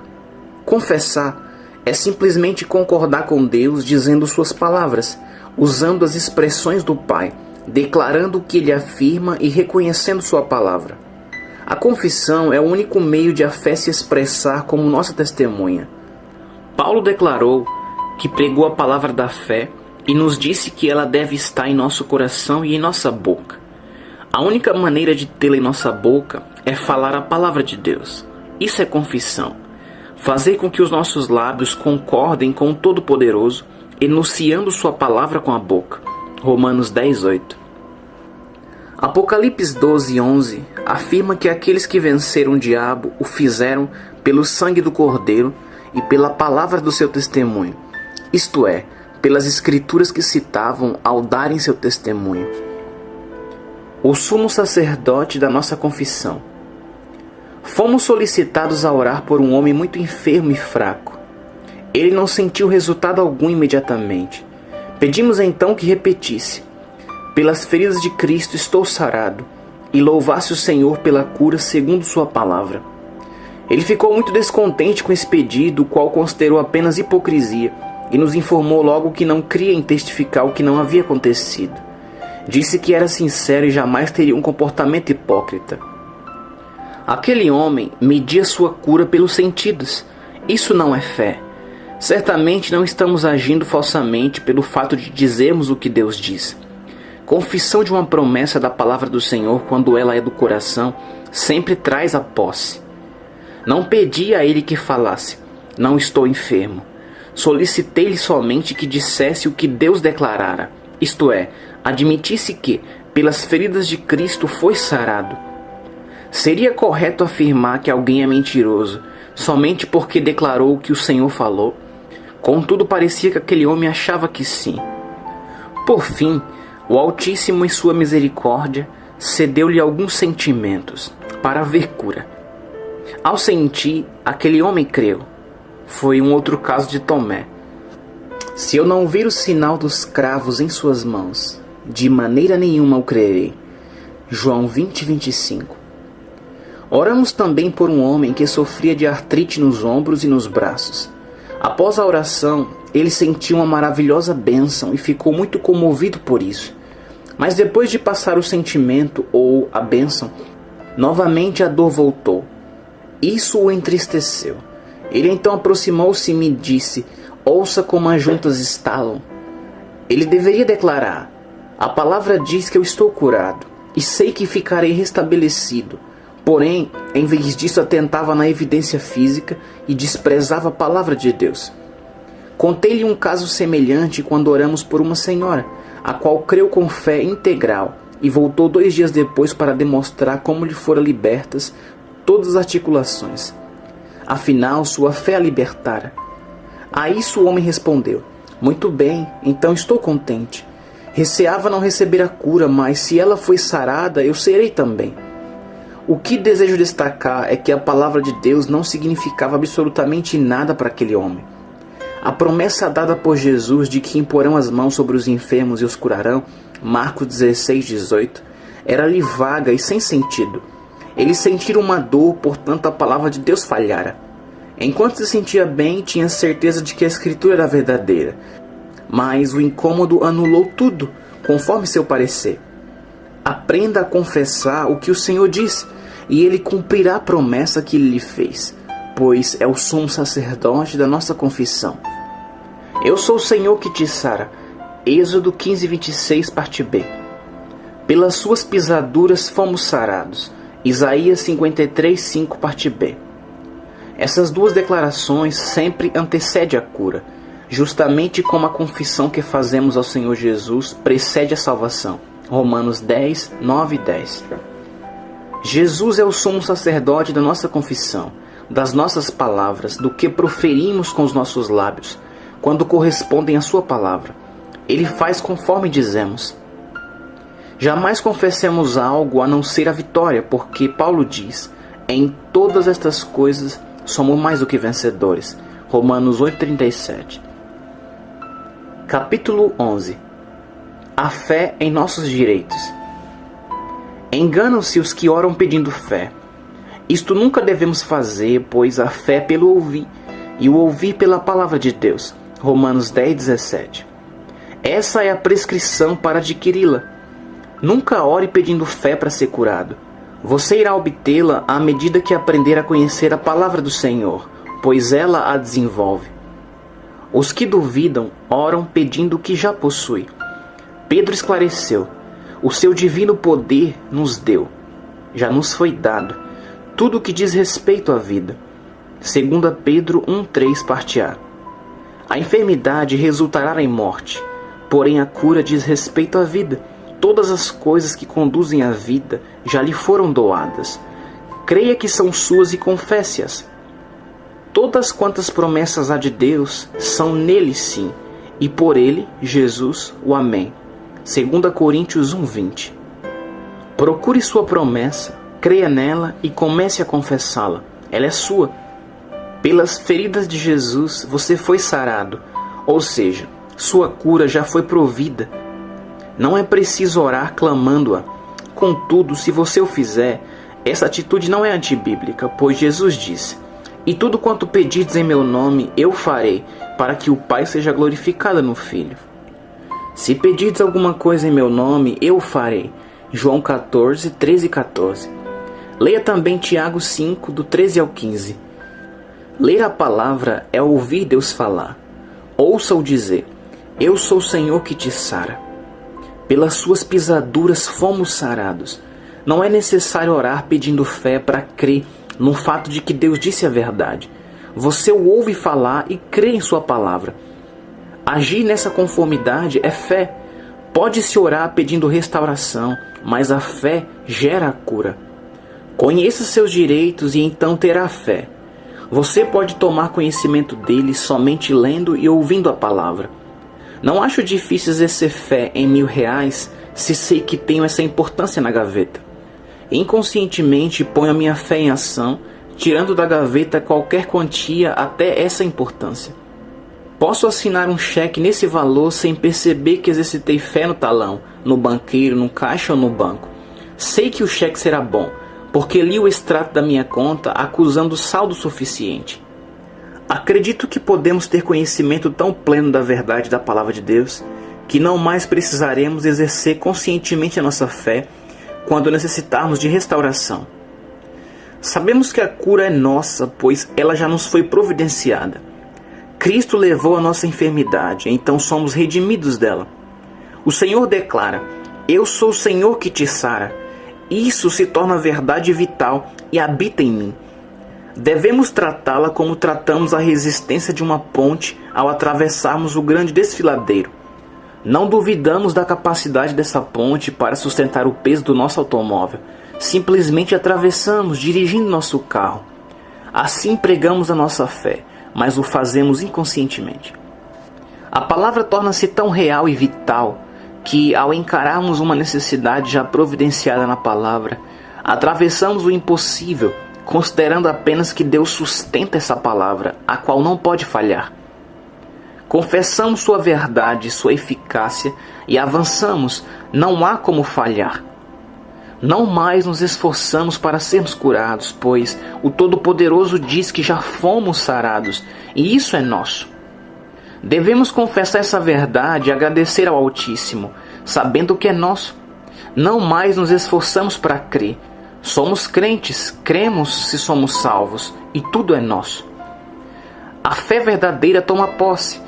Confessar é simplesmente concordar com Deus dizendo suas palavras, usando as expressões do Pai, declarando o que Ele afirma e reconhecendo sua palavra. A confissão é o único meio de a fé se expressar como nossa testemunha. Paulo declarou que pregou a palavra da fé e nos disse que ela deve estar em nosso coração e em nossa boca. A única maneira de tê-la em nossa boca é falar a palavra de Deus. Isso é confissão. Fazer com que os nossos lábios concordem com o Todo-Poderoso, enunciando sua palavra com a boca. Romanos 10:8. Apocalipse 12:11 afirma que aqueles que venceram o diabo o fizeram pelo sangue do Cordeiro e pela palavra do seu testemunho, isto é, pelas escrituras que citavam ao darem seu testemunho. O sumo sacerdote da nossa confissão. Fomos solicitados a orar por um homem muito enfermo e fraco. Ele não sentiu resultado algum imediatamente. Pedimos então que repetisse: pelas feridas de Cristo estou sarado, e louvasse o Senhor pela cura segundo sua palavra. Ele ficou muito descontente com esse pedido, o qual considerou apenas hipocrisia, e nos informou logo que não cria em testificar o que não havia acontecido. Disse que era sincero e jamais teria um comportamento hipócrita. Aquele homem media sua cura pelos sentidos. Isso não é fé. Certamente não estamos agindo falsamente pelo fato de dizermos o que Deus diz. Confissão de uma promessa da palavra do Senhor, quando ela é do coração, sempre traz a posse. Não pedi a ele que falasse: não estou enfermo. Solicitei-lhe somente que dissesse o que Deus declarara, isto é, admitisse que, pelas feridas de Cristo, foi sarado. Seria correto afirmar que alguém é mentiroso, somente porque declarou o que o Senhor falou? Contudo, parecia que aquele homem achava que sim. Por fim, o Altíssimo, em sua misericórdia, cedeu-lhe alguns sentimentos, para haver cura. Ao sentir, aquele homem creu. Foi um outro caso de Tomé. Se eu não vir o sinal dos cravos em suas mãos, de maneira nenhuma o crerei. João 20:25. Oramos também por um homem que sofria de artrite nos ombros e nos braços. Após a oração, ele sentiu uma maravilhosa bênção e ficou muito comovido por isso. Mas depois de passar o sentimento ou a bênção, novamente a dor voltou. Isso o entristeceu. Ele então aproximou-se e me disse: ouça como as juntas estalam. Ele deveria declarar: a palavra diz que eu estou curado e sei que ficarei restabelecido. Porém, em vez disso, atentava na evidência física e desprezava a palavra de Deus. Contei-lhe um caso semelhante quando oramos por uma senhora, a qual creu com fé integral e voltou 2 dias depois para demonstrar como lhe foram libertas todas as articulações. Afinal, sua fé a libertara. A isso o homem respondeu: muito bem, então estou contente. Receava não receber a cura, mas se ela foi sarada, eu serei também. O que desejo destacar é que a palavra de Deus não significava absolutamente nada para aquele homem. A promessa dada por Jesus de que imporão as mãos sobre os enfermos e os curarão, Marcos 16:18, era-lhe vaga e sem sentido. Ele sentira uma dor, portanto a palavra de Deus falhara. Enquanto se sentia bem, tinha certeza de que a Escritura era verdadeira. Mas o incômodo anulou tudo, conforme seu parecer. Aprenda a confessar o que o Senhor disse, e Ele cumprirá a promessa que Ele lhe fez, pois é o sumo sacerdote da nossa confissão. Eu sou o Senhor que te sara. Êxodo 15:26, parte B. Pelas suas pisaduras fomos sarados. Isaías 53:5, parte B. Essas duas declarações sempre antecedem a cura, justamente como a confissão que fazemos ao Senhor Jesus precede a salvação. Romanos 10, 9 e 10. Jesus é o sumo sacerdote da nossa confissão, das nossas palavras, do que proferimos com os nossos lábios, quando correspondem à sua palavra. Ele faz conforme dizemos. Jamais confessemos algo a não ser a vitória, porque Paulo diz: em todas estas coisas somos mais do que vencedores. Romanos 8:37. Capítulo 11. A fé em nossos direitos. Enganam-se os que oram pedindo fé. Isto nunca devemos fazer, pois a fé é pelo ouvir, e o ouvir pela palavra de Deus. Romanos 10:17. Essa é a prescrição para adquiri-la. Nunca ore pedindo fé para ser curado. Você irá obtê-la à medida que aprender a conhecer a palavra do Senhor, pois ela a desenvolve. Os que duvidam oram pedindo o que já possui. Pedro esclareceu: o seu divino poder nos deu, já nos foi dado, tudo o que diz respeito à vida. 2 Pedro 1:3, parte A. A enfermidade resultará em morte, porém a cura diz respeito à vida. Todas as coisas que conduzem à vida já lhe foram doadas. Creia que são suas e confesse-as. Todas quantas promessas há de Deus são nele sim, e por ele, Jesus, o Amém. 2 Coríntios 1:20. Procure sua promessa, creia nela e comece a confessá-la. Ela é sua. Pelas feridas de Jesus você foi sarado, ou seja, sua cura já foi provida. Não é preciso orar clamando-a. Contudo, se você o fizer, essa atitude não é antibíblica, pois Jesus disse: e tudo quanto pedirdes em meu nome, eu farei, para que o Pai seja glorificado no Filho. Se pedirdes alguma coisa em meu nome, eu o farei. João 14, 13 e 14. Leia também Tiago 5, do 13 ao 15. Ler a palavra é ouvir Deus falar. Ouça-o dizer: eu sou o Senhor que te sara. Pelas suas pisaduras fomos sarados. Não é necessário orar pedindo fé para crer no fato de que Deus disse a verdade. Você o ouve falar e crê em sua palavra. Agir nessa conformidade é fé. Pode-se orar pedindo restauração, mas a fé gera a cura. Conheça seus direitos e então terá fé. Você pode tomar conhecimento deles somente lendo e ouvindo a palavra. Não acho difícil exercer fé em R$1.000 se sei que tenho essa importância na gaveta. Inconscientemente ponho a minha fé em ação, tirando da gaveta qualquer quantia até essa importância. Posso assinar um cheque nesse valor sem perceber que exercitei fé no talão, no banqueiro, no caixa ou no banco. Sei que o cheque será bom, porque li o extrato da minha conta acusando saldo suficiente. Acredito que podemos ter conhecimento tão pleno da verdade da palavra de Deus que não mais precisaremos exercer conscientemente a nossa fé quando necessitarmos de restauração. Sabemos que a cura é nossa, pois ela já nos foi providenciada. Cristo levou a nossa enfermidade, então somos redimidos dela. O Senhor declara: eu sou o Senhor que te sara. Isso se torna verdade vital e habita em mim. Devemos tratá-la como tratamos a resistência de uma ponte ao atravessarmos o grande desfiladeiro. Não duvidamos da capacidade dessa ponte para sustentar o peso do nosso automóvel. Simplesmente atravessamos, dirigindo nosso carro. Assim pregamos a nossa fé, mas o fazemos inconscientemente. A palavra torna-se tão real e vital que, ao encararmos uma necessidade já providenciada na palavra, atravessamos o impossível, considerando apenas que Deus sustenta essa palavra, a qual não pode falhar. Confessamos sua verdade, sua eficácia e avançamos, não há como falhar. Não mais nos esforçamos para sermos curados, pois o Todo-Poderoso diz que já fomos sarados, e isso é nosso. Devemos confessar essa verdade e agradecer ao Altíssimo, sabendo que é nosso. Não mais nos esforçamos para crer. Somos crentes, cremos se somos salvos, e tudo é nosso. A fé verdadeira toma posse.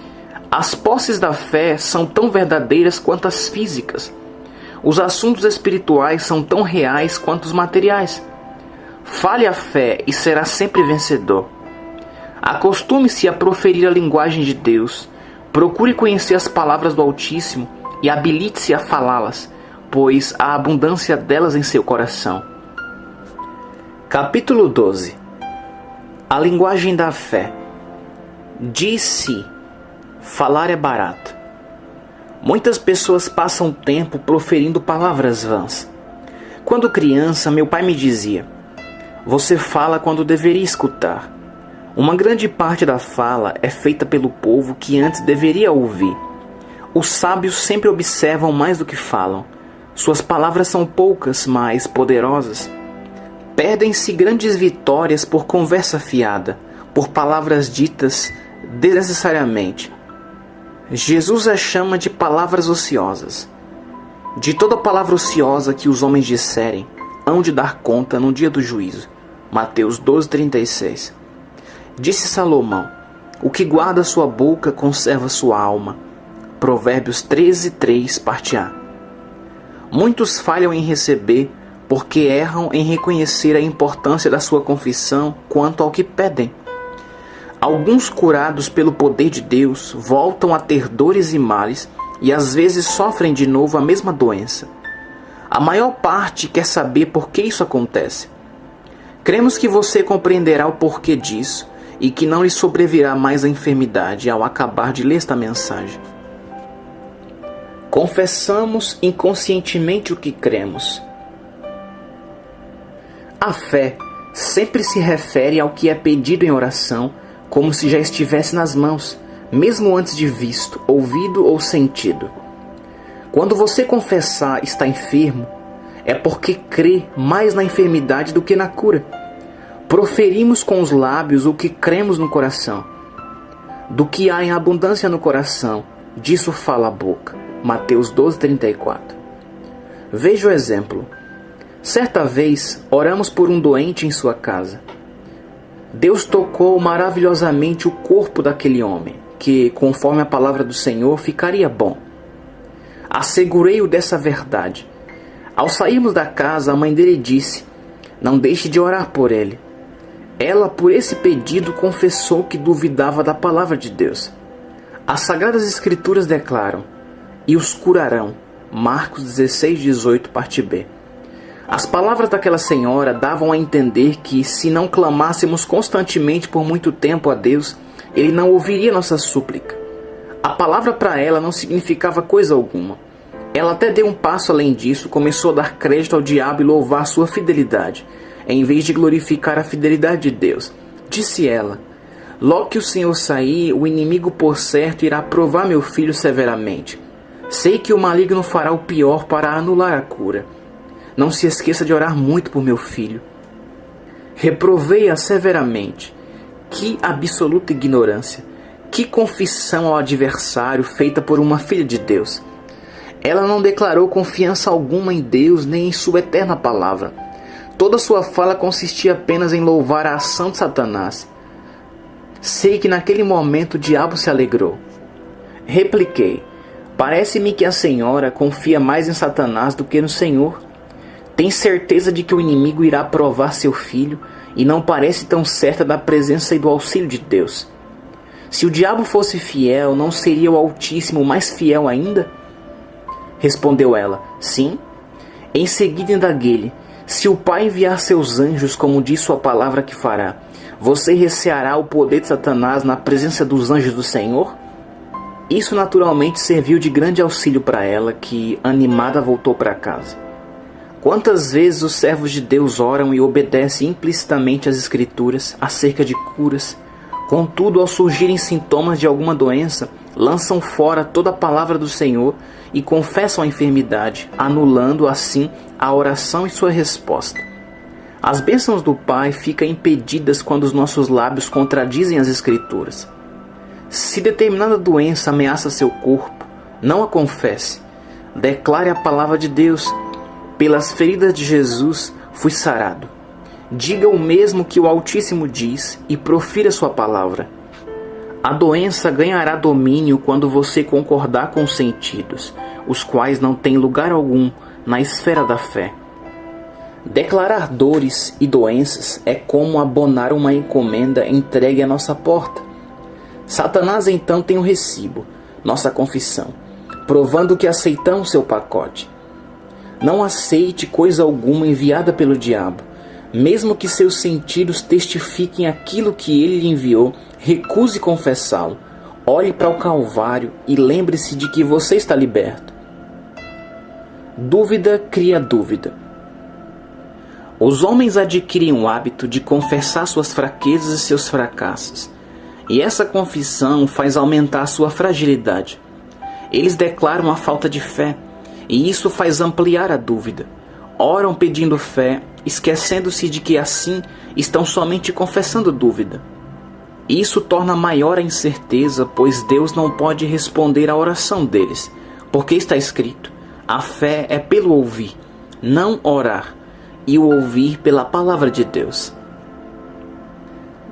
As posses da fé são tão verdadeiras quanto as físicas. Os assuntos espirituais são tão reais quanto os materiais. Fale a fé e será sempre vencedor. Acostume-se a proferir a linguagem de Deus. Procure conhecer as palavras do Altíssimo e habilite-se a falá-las, pois há abundância delas em seu coração. Capítulo 12. A linguagem da fé. Diz-se: falar é barato. Muitas pessoas passam tempo proferindo palavras vãs. Quando criança, meu pai me dizia: você fala quando deveria escutar. Uma grande parte da fala é feita pelo povo que antes deveria ouvir. Os sábios sempre observam mais do que falam. Suas palavras são poucas, mas poderosas. Perdem-se grandes vitórias por conversa fiada, por palavras ditas desnecessariamente. Jesus a chama de palavras ociosas. De toda palavra ociosa que os homens disserem, hão de dar conta no dia do juízo. Mateus 12:36. Disse Salomão: o que guarda sua boca conserva sua alma. Provérbios 13:3, parte A. Muitos falham em receber porque erram em reconhecer a importância da sua confissão quanto ao que pedem. Alguns curados pelo poder de Deus voltam a ter dores e males e às vezes sofrem de novo a mesma doença. A maior parte quer saber por que isso acontece. Cremos que você compreenderá o porquê disso e que não lhe sobrevirá mais a enfermidade ao acabar de ler esta mensagem. Confessamos inconscientemente o que cremos. A fé sempre se refere ao que é pedido em oração, como se já estivesse nas mãos, mesmo antes de visto, ouvido ou sentido. Quando você confessar estar enfermo, é porque crê mais na enfermidade do que na cura. Proferimos com os lábios o que cremos no coração. Do que há em abundância no coração, disso fala a boca. Mateus 12:34. Veja o exemplo. Certa vez, oramos por um doente em sua casa. Deus tocou maravilhosamente o corpo daquele homem, que, conforme a palavra do Senhor, ficaria bom. Assegurei-o dessa verdade. Ao sairmos da casa, a mãe dele disse: não deixe de orar por ele. Ela, por esse pedido, confessou que duvidava da palavra de Deus. As Sagradas Escrituras declaram: e os curarão. Marcos 16:18, parte B. As palavras daquela senhora davam a entender que, se não clamássemos constantemente por muito tempo a Deus, Ele não ouviria nossa súplica. A palavra para ela não significava coisa alguma. Ela até deu um passo além disso, começou a dar crédito ao diabo e louvar sua fidelidade, em vez de glorificar a fidelidade de Deus. Disse ela: Logo que o Senhor sair, o inimigo por certo irá provar meu filho severamente. Sei que o maligno fará o pior para anular a cura. Não se esqueça de orar muito por meu filho. Reprovei-a severamente. Que absoluta ignorância! Que confissão ao adversário feita por uma filha de Deus! Ela não declarou confiança alguma em Deus nem em sua eterna palavra. Toda sua fala consistia apenas em louvar a ação de Satanás. Sei que naquele momento o diabo se alegrou. Repliquei: parece-me que a senhora confia mais em Satanás do que no Senhor. Tem certeza de que o inimigo irá provar seu filho e não parece tão certa da presença e do auxílio de Deus. Se o diabo fosse fiel, não seria o Altíssimo mais fiel ainda? Respondeu ela: sim. Em seguida indaguei-lhe: se o Pai enviar seus anjos, como diz sua palavra que fará, você receará o poder de Satanás na presença dos anjos do Senhor? Isso naturalmente serviu de grande auxílio para ela, que, animada, voltou para casa. Quantas vezes os servos de Deus oram e obedecem implicitamente às Escrituras acerca de curas, contudo, ao surgirem sintomas de alguma doença, lançam fora toda a palavra do Senhor e confessam a enfermidade, anulando assim a oração e sua resposta. As bênçãos do Pai ficam impedidas quando os nossos lábios contradizem as Escrituras. Se determinada doença ameaça seu corpo, não a confesse. Declare a palavra de Deus: pelas feridas de Jesus fui sarado. Diga o mesmo que o Altíssimo diz e profira sua palavra. A doença ganhará domínio quando você concordar com os sentidos, os quais não têm lugar algum na esfera da fé. Declarar dores e doenças é como abonar uma encomenda entregue à nossa porta. Satanás então tem o recibo, nossa confissão, provando que aceitamos seu pacote. Não aceite coisa alguma enviada pelo diabo. Mesmo que seus sentidos testifiquem aquilo que ele lhe enviou, recuse confessá-lo. Olhe para o Calvário e lembre-se de que você está liberto. Dúvida cria dúvida. Os homens adquirem o hábito de confessar suas fraquezas e seus fracassos, e essa confissão faz aumentar sua fragilidade. Eles declaram a falta de fé, e isso faz ampliar a dúvida. Oram pedindo fé, esquecendo-se de que assim estão somente confessando dúvida. Isso torna maior a incerteza, pois Deus não pode responder à oração deles, porque está escrito: a fé é pelo ouvir, não orar, e o ouvir pela palavra de Deus.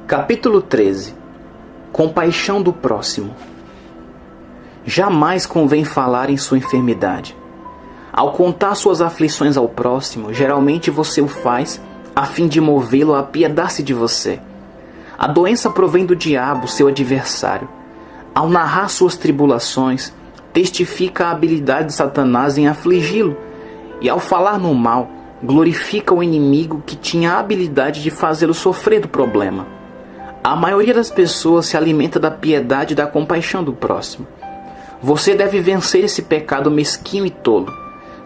Capítulo 13. Compaixão do próximo. Jamais convém falar em sua enfermidade. Ao contar suas aflições ao próximo, geralmente você o faz a fim de movê-lo a apiedar-se de você. A doença provém do diabo, seu adversário. Ao narrar suas tribulações, testifica a habilidade de Satanás em afligi-lo, e ao falar no mal, glorifica o inimigo que tinha a habilidade de fazê-lo sofrer do problema. A maioria das pessoas se alimenta da piedade e da compaixão do próximo. Você deve vencer esse pecado mesquinho e tolo.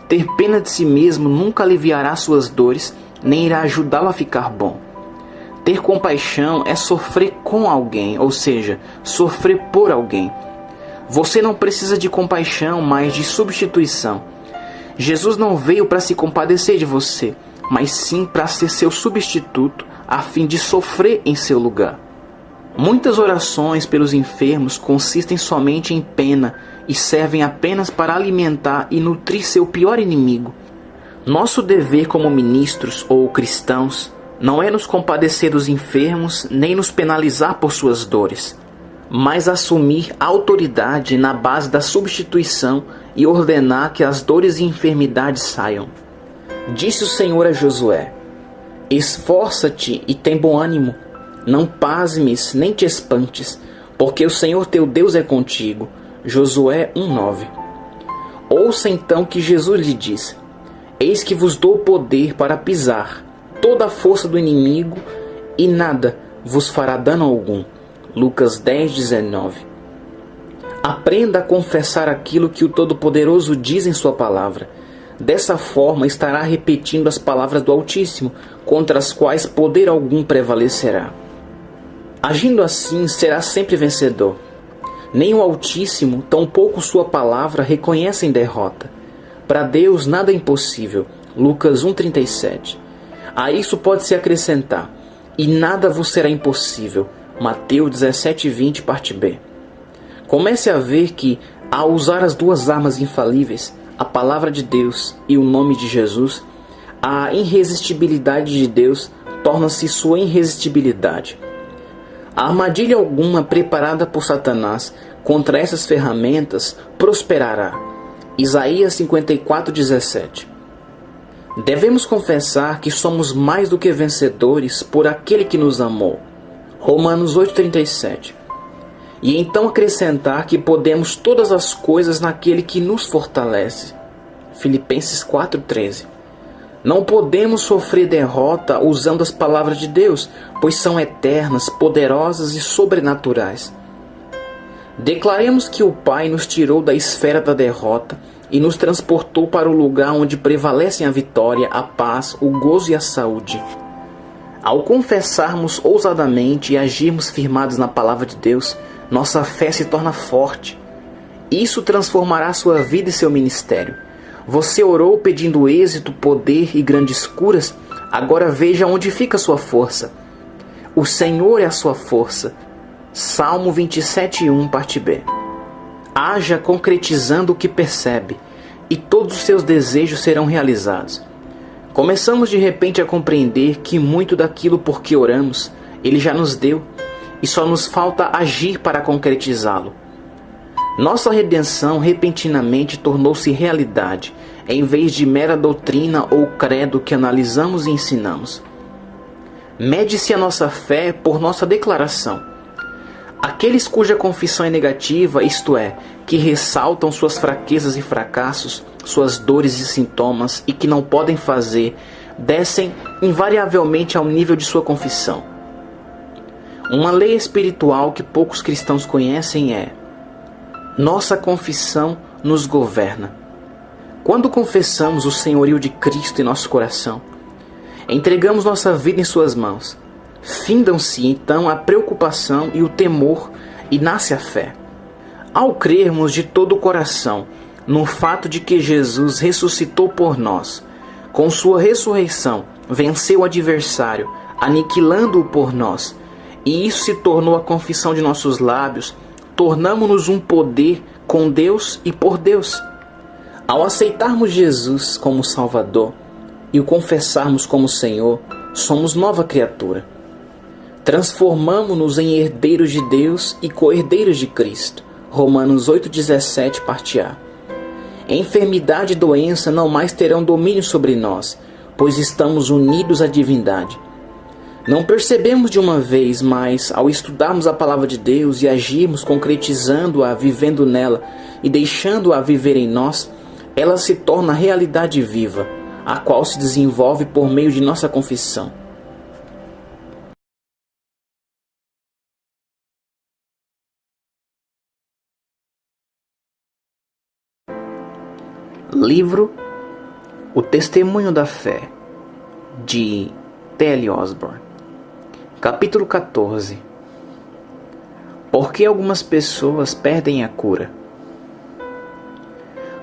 Ter pena de si mesmo nunca aliviará suas dores, nem irá ajudá-lo a ficar bom. Ter compaixão é sofrer com alguém, ou seja, sofrer por alguém. Você não precisa de compaixão, mas de substituição. Jesus não veio para se compadecer de você, mas sim para ser seu substituto, a fim de sofrer em seu lugar. Muitas orações pelos enfermos consistem somente em pena e servem apenas para alimentar e nutrir seu pior inimigo. Nosso dever como ministros ou cristãos não é nos compadecer dos enfermos nem nos penalizar por suas dores, mas assumir a autoridade na base da substituição e ordenar que as dores e enfermidades saiam. Disse o Senhor a Josué: esforça-te e tem bom ânimo, não pasmes nem te espantes, porque o Senhor teu Deus é contigo. Josué 1:9. Ouça então que Jesus lhe disse: eis que vos dou poder para pisar toda a força do inimigo e nada vos fará dano algum. Lucas 10:19. Aprenda a confessar aquilo que o Todo-Poderoso diz em sua palavra. Dessa forma estará repetindo as palavras do Altíssimo, contra as quais poder algum prevalecerá. Agindo assim, será sempre vencedor. Nem o Altíssimo, tampouco sua palavra, reconhecem derrota. Para Deus nada é impossível. Lucas 1,37. A isso pode-se acrescentar: e nada vos será impossível. Mateus 17,20, parte B. Comece a ver que, ao usar as duas armas infalíveis, a palavra de Deus e o nome de Jesus, a irresistibilidade de Deus torna-se sua irresistibilidade. A armadilha alguma preparada por Satanás contra essas ferramentas prosperará. Isaías 54,17. Devemos confessar que somos mais do que vencedores por aquele que nos amou. Romanos 8,37. E então acrescentar que podemos todas as coisas naquele que nos fortalece. Filipenses 4,13. Não podemos sofrer derrota usando as palavras de Deus, pois são eternas, poderosas e sobrenaturais. Declaremos que o Pai nos tirou da esfera da derrota e nos transportou para o lugar onde prevalecem a vitória, a paz, o gozo e a saúde. Ao confessarmos ousadamente e agirmos firmados na palavra de Deus, nossa fé se torna forte. Isso transformará sua vida e seu ministério. Você orou pedindo êxito, poder e grandes curas, agora veja onde fica sua força. O Senhor é a sua força. Salmo 27,1, parte B. Haja concretizando o que percebe, e todos os seus desejos serão realizados. Começamos de repente a compreender que muito daquilo por que oramos, Ele já nos deu, e só nos falta agir para concretizá-lo. Nossa redenção repentinamente tornou-se realidade, em vez de mera doutrina ou credo que analisamos e ensinamos. Mede-se a nossa fé por nossa declaração. Aqueles cuja confissão é negativa, isto é, que ressaltam suas fraquezas e fracassos, suas dores e sintomas e que não podem fazer, descem invariavelmente ao nível de sua confissão. Uma lei espiritual que poucos cristãos conhecem é: nossa confissão nos governa. Quando confessamos o senhorio de Cristo em nosso coração, entregamos nossa vida em suas mãos. Findam-se então a preocupação e o temor e nasce a fé. Ao crermos de todo o coração no fato de que Jesus ressuscitou por nós, com sua ressurreição venceu o adversário, aniquilando-o por nós, e isso se tornou a confissão de nossos lábios, tornamo-nos um poder com Deus e por Deus. Ao aceitarmos Jesus como Salvador e o confessarmos como Senhor, somos nova criatura. Transformamo-nos em herdeiros de Deus e co-herdeiros de Cristo. Romanos 8,17, parte A. Enfermidade e doença não mais terão domínio sobre nós, pois estamos unidos à divindade. Não percebemos de uma vez, mas ao estudarmos a palavra de Deus e agirmos concretizando-a, vivendo nela e deixando-a viver em nós, ela se torna realidade viva, a qual se desenvolve por meio de nossa confissão. Livro O Testemunho da Fé, de T.L. Osborne. Capítulo 14. Por que algumas pessoas perdem a cura?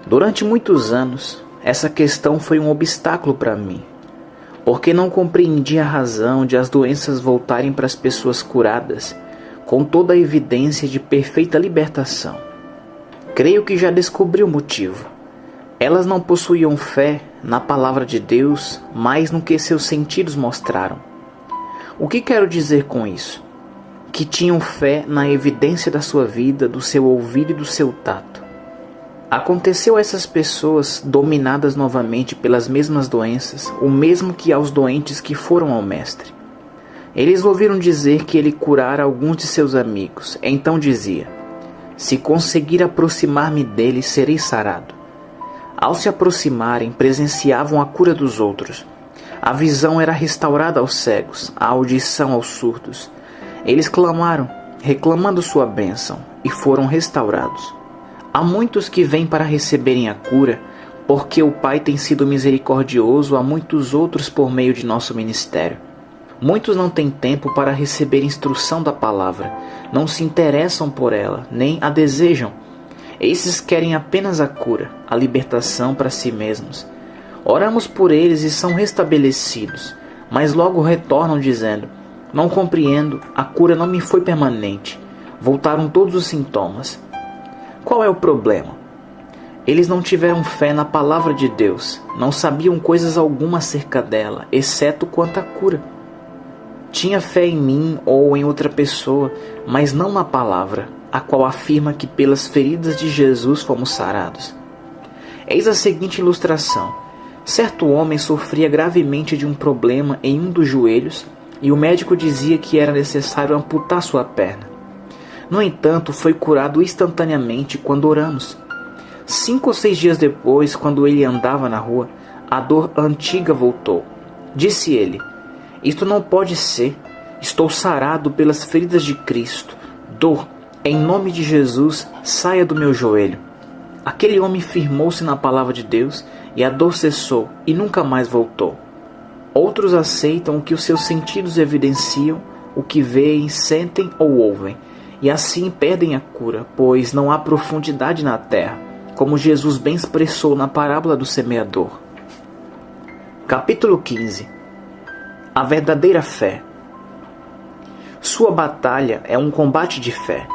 Durante muitos anos, essa questão foi um obstáculo para mim, porque não compreendi a razão de as doenças voltarem para as pessoas curadas, com toda a evidência de perfeita libertação. Creio que já descobri o motivo. Elas não possuíam fé na palavra de Deus mais no que seus sentidos mostraram. O que quero dizer com isso? Que tinham fé na evidência da sua vida, do seu ouvido e do seu tato. Aconteceu a essas pessoas dominadas novamente pelas mesmas doenças, o mesmo que aos doentes que foram ao Mestre. Eles ouviram dizer que ele curara alguns de seus amigos. Então dizia: se conseguir aproximar-me dele, serei sarado. Ao se aproximarem, presenciavam a cura dos outros. A visão era restaurada aos cegos, a audição aos surdos. Eles clamaram, reclamando sua bênção, e foram restaurados. Há muitos que vêm para receberem a cura, porque o Pai tem sido misericordioso a muitos outros por meio de nosso ministério. Muitos não têm tempo para receber instrução da palavra, não se interessam por ela, nem a desejam. Esses querem apenas a cura, a libertação para si mesmos. Oramos por eles e são restabelecidos, mas logo retornam dizendo: não compreendo, a cura não me foi permanente. Voltaram todos os sintomas. Qual é o problema? Eles não tiveram fé na palavra de Deus, não sabiam coisas alguma acerca dela, exceto quanto à cura. Tinha fé em mim ou em outra pessoa, mas não na palavra, a qual afirma que pelas feridas de Jesus fomos sarados. Eis a seguinte ilustração. Certo homem sofria gravemente de um problema em um dos joelhos e o médico dizia que era necessário amputar sua perna. No entanto, foi curado instantaneamente quando oramos. 5 ou 6 dias depois, quando ele andava na rua, a dor antiga voltou. Disse ele: isto não pode ser. Estou sarado pelas feridas de Cristo. Dor, em nome de Jesus, saia do meu joelho. Aquele homem firmou-se na palavra de Deus e a dor cessou e nunca mais voltou. Outros aceitam o que os seus sentidos evidenciam, o que veem, sentem ou ouvem, e assim perdem a cura, pois não há profundidade na terra, como Jesus bem expressou na parábola do semeador. Capítulo 15. A verdadeira fé. Sua batalha é um combate de fé,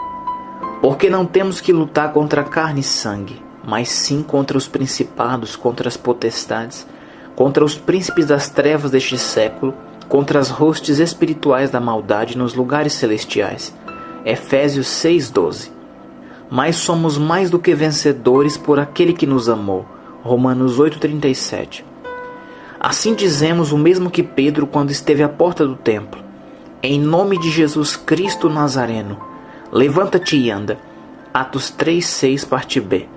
porque não temos que lutar contra carne e sangue, mas sim contra os principados, contra as potestades, contra os príncipes das trevas deste século, contra as hostes espirituais da maldade nos lugares celestiais. Efésios 6:12. Mas somos mais do que vencedores por aquele que nos amou. Romanos 8:37. Assim dizemos o mesmo que Pedro quando esteve à porta do templo: em nome de Jesus Cristo Nazareno, levanta-te e anda. Atos 3:6, parte B.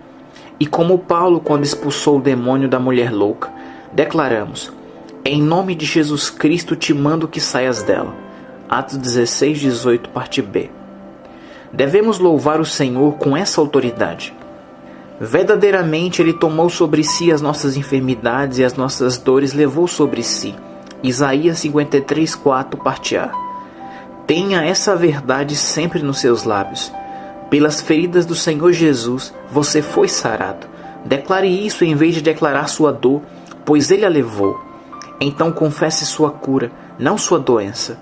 E como Paulo quando expulsou o demônio da mulher louca, declaramos: em nome de Jesus Cristo te mando que saias dela. Atos 16:18, parte B. Devemos louvar o Senhor com essa autoridade. Verdadeiramente Ele tomou sobre si as nossas enfermidades e as nossas dores levou sobre si. Isaías 53:4, parte A. Tenha essa verdade sempre nos seus lábios. Pelas feridas do Senhor Jesus, você foi sarado. Declare isso em vez de declarar sua dor, pois Ele a levou. Então confesse sua cura, não sua doença.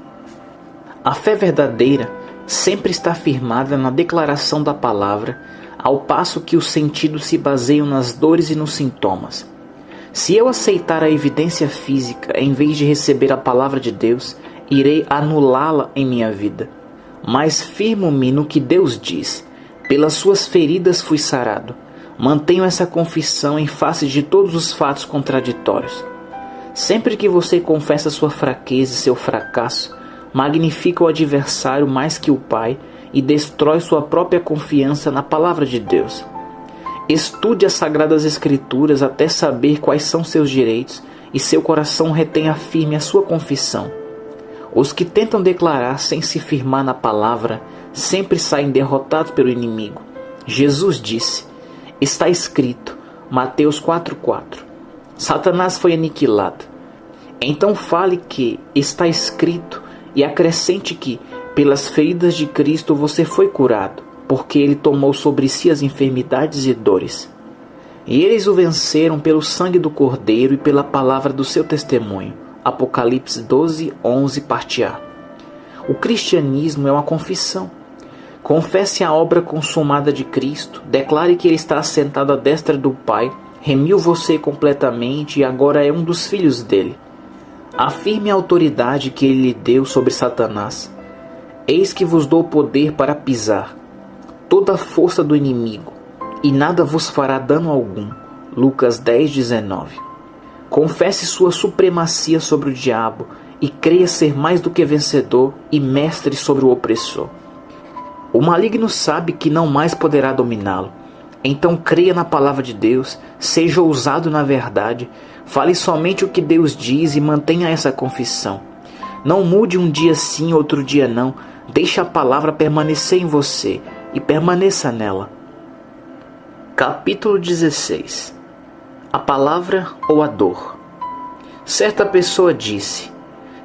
A fé verdadeira sempre está firmada na declaração da palavra, ao passo que os sentidos se baseiam nas dores e nos sintomas. Se eu aceitar a evidência física em vez de receber a palavra de Deus, irei anulá-la em minha vida. Mas firmo-me no que Deus diz. Pelas suas feridas fui sarado. Mantenho essa confissão em face de todos os fatos contraditórios. Sempre que você confessa sua fraqueza e seu fracasso, magnifica o adversário mais que o Pai e destrói sua própria confiança na palavra de Deus. Estude as Sagradas Escrituras até saber quais são seus direitos e seu coração retenha firme a sua confissão. Os que tentam declarar sem se firmar na palavra sempre saem derrotados pelo inimigo. Jesus disse: está escrito, Mateus 4:4. Satanás foi aniquilado. Então fale que está escrito e acrescente que, pelas feridas de Cristo você foi curado, porque Ele tomou sobre si as enfermidades e dores. E eles o venceram pelo sangue do Cordeiro e pela palavra do seu testemunho. Apocalipse 12:11, parte A. O cristianismo é uma confissão. Confesse a obra consumada de Cristo, declare que Ele está assentado à destra do Pai, remiu você completamente e agora é um dos filhos dele. Afirme a autoridade que Ele lhe deu sobre Satanás. Eis que vos dou poder para pisar toda a força do inimigo, e nada vos fará dano algum. Lucas 10:19. Confesse sua supremacia sobre o diabo e creia ser mais do que vencedor e mestre sobre o opressor. O maligno sabe que não mais poderá dominá-lo. Então creia na palavra de Deus, seja ousado na verdade, fale somente o que Deus diz e mantenha essa confissão. Não mude um dia sim, outro dia não. Deixe a palavra permanecer em você e permaneça nela. Capítulo 16. A palavra ou a dor? Certa pessoa disse: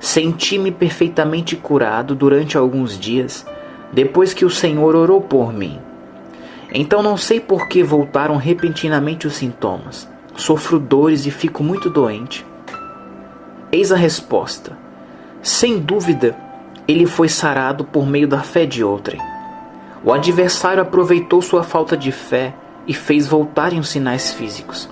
Senti-me perfeitamente curado durante alguns dias, depois que o Senhor orou por mim. Então não sei por que voltaram repentinamente os sintomas. Sofro dores e fico muito doente. Eis a resposta. Sem dúvida, ele foi sarado por meio da fé de outrem. O adversário aproveitou sua falta de fé e fez voltarem os sinais físicos.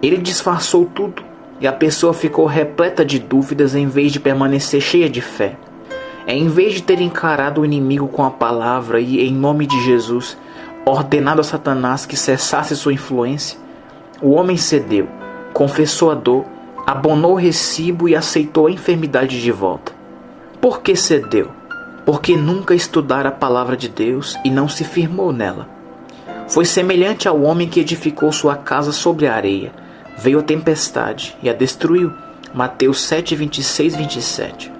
Ele disfarçou tudo e a pessoa ficou repleta de dúvidas em vez de permanecer cheia de fé. Em vez de ter encarado o inimigo com a palavra e, em nome de Jesus, ordenado a Satanás que cessasse sua influência, o homem cedeu, confessou a dor, abonou o recibo e aceitou a enfermidade de volta. Por que cedeu? Porque nunca estudara a palavra de Deus e não se firmou nela. Foi semelhante ao homem que edificou sua casa sobre a areia. Veio a tempestade e a destruiu. Mateus 7, 26, 27.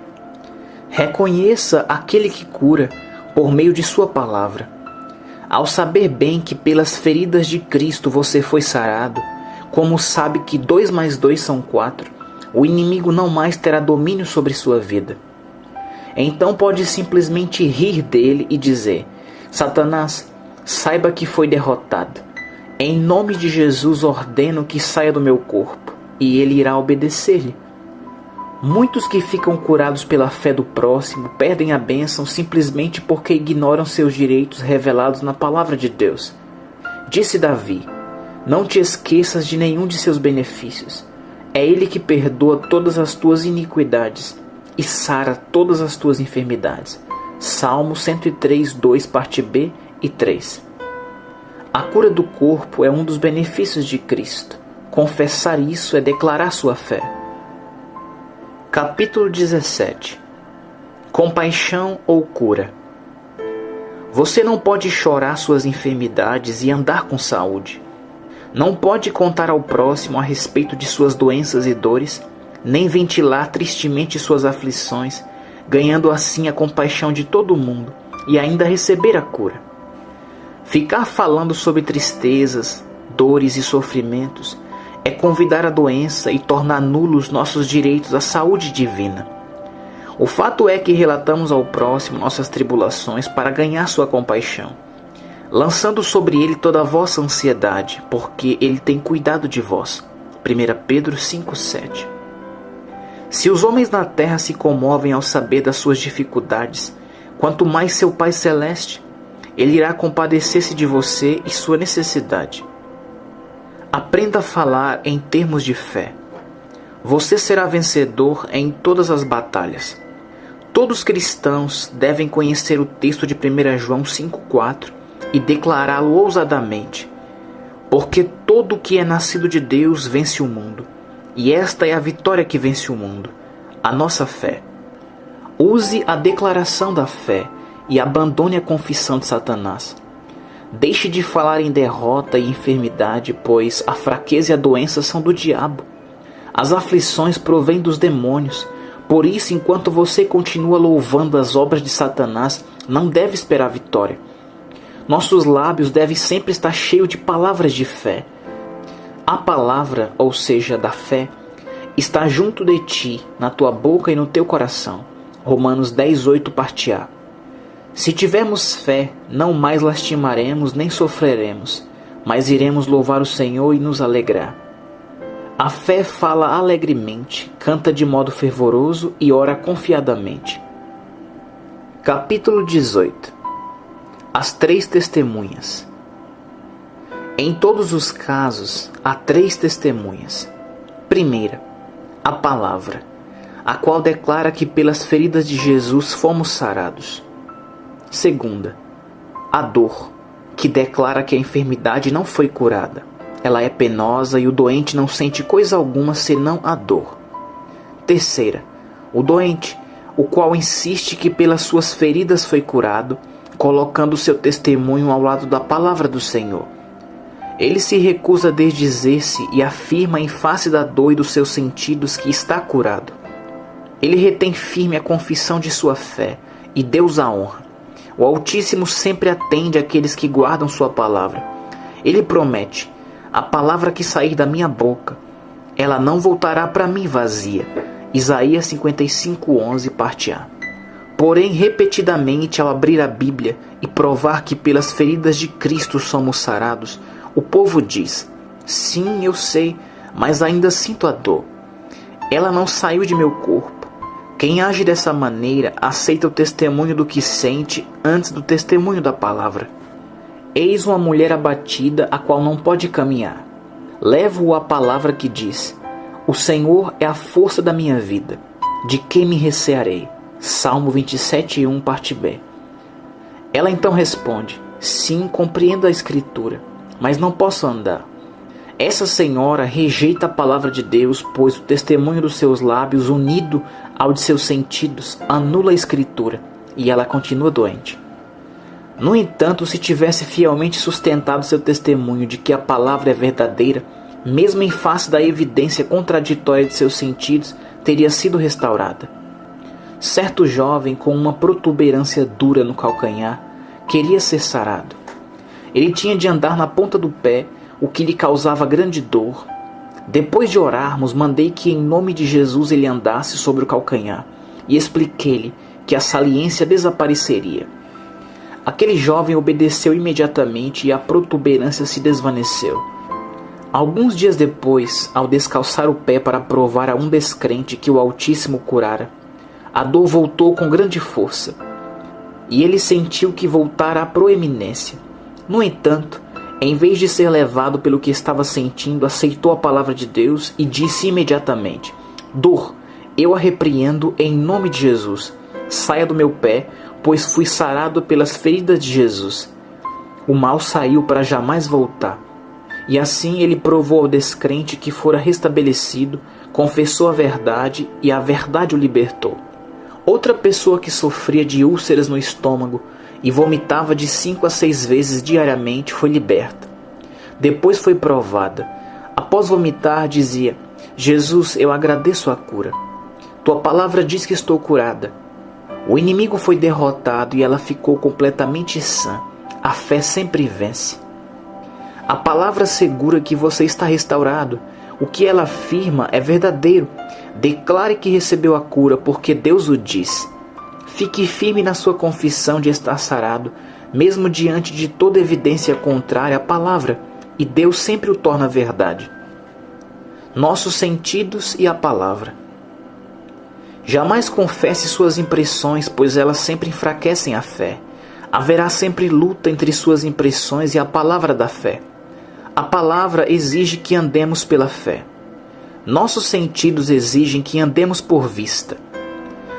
Reconheça aquele que cura por meio de sua palavra. Ao saber bem que pelas feridas de Cristo você foi sarado, como sabe que 2 mais 2 são 4, o inimigo não mais terá domínio sobre sua vida. Então pode simplesmente rir dele e dizer: Satanás, saiba que foi derrotado. Em nome de Jesus ordeno que saia do meu corpo, e ele irá obedecer-lhe. Muitos que ficam curados pela fé do próximo perdem a bênção simplesmente porque ignoram seus direitos revelados na palavra de Deus. Disse Davi: não te esqueças de nenhum de seus benefícios. É ele que perdoa todas as tuas iniquidades e sara todas as tuas enfermidades. Salmo 103, 2, parte B e 3. A cura do corpo é um dos benefícios de Cristo. Confessar isso é declarar sua fé. Capítulo 17. Compaixão ou cura? Você não pode chorar suas enfermidades e andar com saúde. Não pode contar ao próximo a respeito de suas doenças e dores, nem ventilar tristemente suas aflições, ganhando assim a compaixão de todo mundo e ainda receber a cura. Ficar falando sobre tristezas, dores e sofrimentos é convidar a doença e tornar nulos nossos direitos à saúde divina. O fato é que relatamos ao próximo nossas tribulações para ganhar sua compaixão, lançando sobre ele toda a vossa ansiedade, porque ele tem cuidado de vós. 1 Pedro 5,7. Se os homens na terra se comovem ao saber das suas dificuldades, quanto mais seu Pai Celeste, ele irá compadecer-se de você e sua necessidade. Aprenda a falar em termos de fé. Você será vencedor em todas as batalhas. Todos os cristãos devem conhecer o texto de 1 João 5,4 e declará-lo ousadamente. Porque todo o que é nascido de Deus vence o mundo, e esta é a vitória que vence o mundo, a nossa fé. Use a declaração da fé e abandone a confissão de Satanás. Deixe de falar em derrota e enfermidade, pois a fraqueza e a doença são do diabo. As aflições provêm dos demônios. Por isso, enquanto você continua louvando as obras de Satanás, não deve esperar vitória. Nossos lábios devem sempre estar cheios de palavras de fé. A palavra, ou seja, da fé, está junto de ti, na tua boca e no teu coração. Romanos 10:8, parte A. Se tivermos fé, não mais lastimaremos nem sofreremos, mas iremos louvar o Senhor e nos alegrar. A fé fala alegremente, canta de modo fervoroso e ora confiadamente. Capítulo 18. As 3 testemunhas. Em todos os casos, há 3 testemunhas. Primeira, a palavra, a qual declara que pelas feridas de Jesus fomos sarados. Segunda, a dor, que declara que a enfermidade não foi curada. Ela é penosa e o doente não sente coisa alguma senão a dor. Terceira, o doente, o qual insiste que pelas suas feridas foi curado, colocando seu testemunho ao lado da palavra do Senhor. Ele se recusa a desdizer-se e afirma em face da dor e dos seus sentidos que está curado. Ele retém firme a confissão de sua fé e Deus a honra. O Altíssimo sempre atende àqueles que guardam sua palavra. Ele promete: a palavra que sair da minha boca, ela não voltará para mim vazia. Isaías 55:11, parte A. Porém, repetidamente, ao abrir a Bíblia e provar que pelas feridas de Cristo somos sarados, o povo diz: sim, eu sei, mas ainda sinto a dor. Ela não saiu de meu corpo. Quem age dessa maneira aceita o testemunho do que sente antes do testemunho da palavra. Eis uma mulher abatida, a qual não pode caminhar. Levo-o à palavra que diz: o Senhor é a força da minha vida. De quem me recearei? Salmo 27:1, parte B. Ela então responde: sim, compreendo a Escritura, mas não posso andar. Essa senhora rejeita a palavra de Deus, pois o testemunho dos seus lábios, unido ao de seus sentidos, anula a Escritura, e ela continua doente. No entanto, se tivesse fielmente sustentado seu testemunho de que a palavra é verdadeira, mesmo em face da evidência contraditória de seus sentidos, teria sido restaurada. Certo jovem com uma protuberância dura no calcanhar queria ser sarado. Ele tinha de andar na ponta do pé, o que lhe causava grande dor. Depois de orarmos, mandei que em nome de Jesus ele andasse sobre o calcanhar e expliquei-lhe que a saliência desapareceria. Aquele jovem obedeceu imediatamente e a protuberância se desvaneceu. Alguns dias depois, ao descalçar o pé para provar a um descrente que o Altíssimo curara, a dor voltou com grande força, e ele sentiu que voltara à proeminência. No entanto, em vez de ser levado pelo que estava sentindo, aceitou a palavra de Deus e disse imediatamente: dor, eu a repreendo em nome de Jesus. Saia do meu pé, pois fui sarado pelas feridas de Jesus. O mal saiu para jamais voltar. E assim ele provou ao descrente que fora restabelecido, confessou a verdade e a verdade o libertou. Outra pessoa que sofria de úlceras no estômago e vomitava de 5 a 6 vezes diariamente foi liberta. Depois foi provada. Após vomitar, dizia: Jesus, eu agradeço a cura. Tua palavra diz que estou curada. O inimigo foi derrotado e ela ficou completamente sã. A fé sempre vence. A palavra assegura que você está restaurado. O que ela afirma é verdadeiro. Declare que recebeu a cura, porque Deus o diz. Fique firme na sua confissão de estar sarado, mesmo diante de toda evidência contrária à palavra, e Deus sempre o torna verdade. Nossos sentidos e a palavra. Jamais confesse suas impressões, pois elas sempre enfraquecem a fé. Haverá sempre luta entre suas impressões e a palavra da fé. A palavra exige que andemos pela fé. Nossos sentidos exigem que andemos por vista.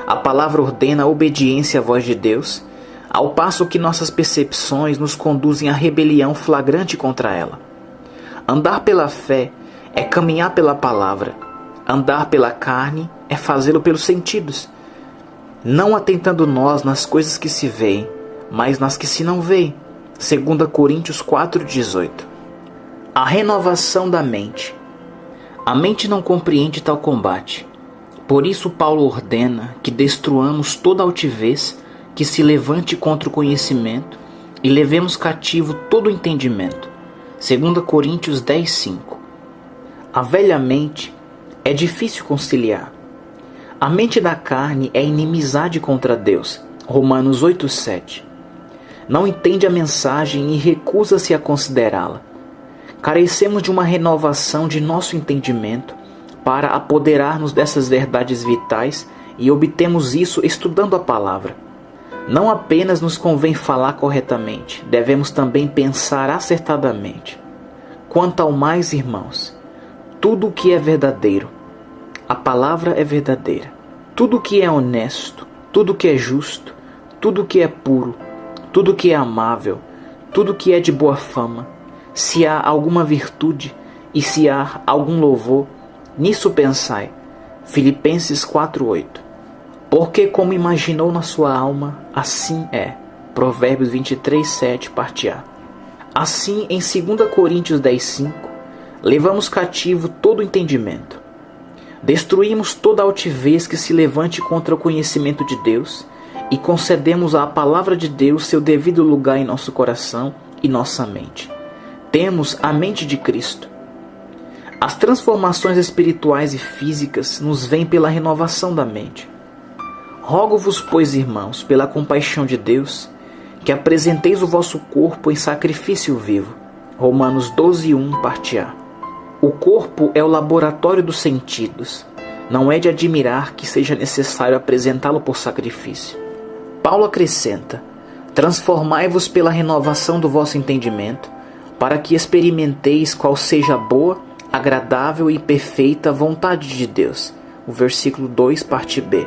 A palavra ordena a obediência à voz de Deus, ao passo que nossas percepções nos conduzem à rebelião flagrante contra ela. Andar pela fé é caminhar pela palavra. Andar pela carne é fazê-lo pelos sentidos, não atentando nós nas coisas que se veem, mas nas que se não veem. 2 Coríntios 4:18. A renovação da mente. A mente não compreende tal combate. Por isso Paulo ordena que destruamos toda altivez que se levante contra o conhecimento e levemos cativo todo o entendimento. 2 Coríntios 10:5. A velha mente é difícil conciliar. A mente da carne é inimizade contra Deus. Romanos 8:7. Não entende a mensagem e recusa-se a considerá-la. Carecemos de uma renovação de nosso entendimento para apoderar-nos dessas verdades vitais e obtemos isso estudando a palavra. Não apenas nos convém falar corretamente, devemos também pensar acertadamente. Quanto ao mais, irmãos, tudo o que é verdadeiro, a palavra é verdadeira. Tudo o que é honesto, tudo o que é justo, tudo o que é puro, tudo o que é amável, tudo o que é de boa fama, se há alguma virtude e se há algum louvor, nisso pensai. Filipenses 4:8. Porque como imaginou na sua alma, assim é. Provérbios 23:7, parte A. Assim, em 2 Coríntios 10:5, levamos cativo todo o entendimento. Destruímos toda altivez que se levante contra o conhecimento de Deus e concedemos à palavra de Deus seu devido lugar em nosso coração e nossa mente. Temos a mente de Cristo. As transformações espirituais e físicas nos vêm pela renovação da mente. Rogo-vos, pois, irmãos, pela compaixão de Deus, que apresenteis o vosso corpo em sacrifício vivo. Romanos 12:1, parte A. O corpo é o laboratório dos sentidos. Não é de admirar que seja necessário apresentá-lo por sacrifício. Paulo acrescenta: transformai-vos pela renovação do vosso entendimento, para que experimenteis qual seja a boa, agradável e perfeita vontade de Deus. O versículo 2, parte B.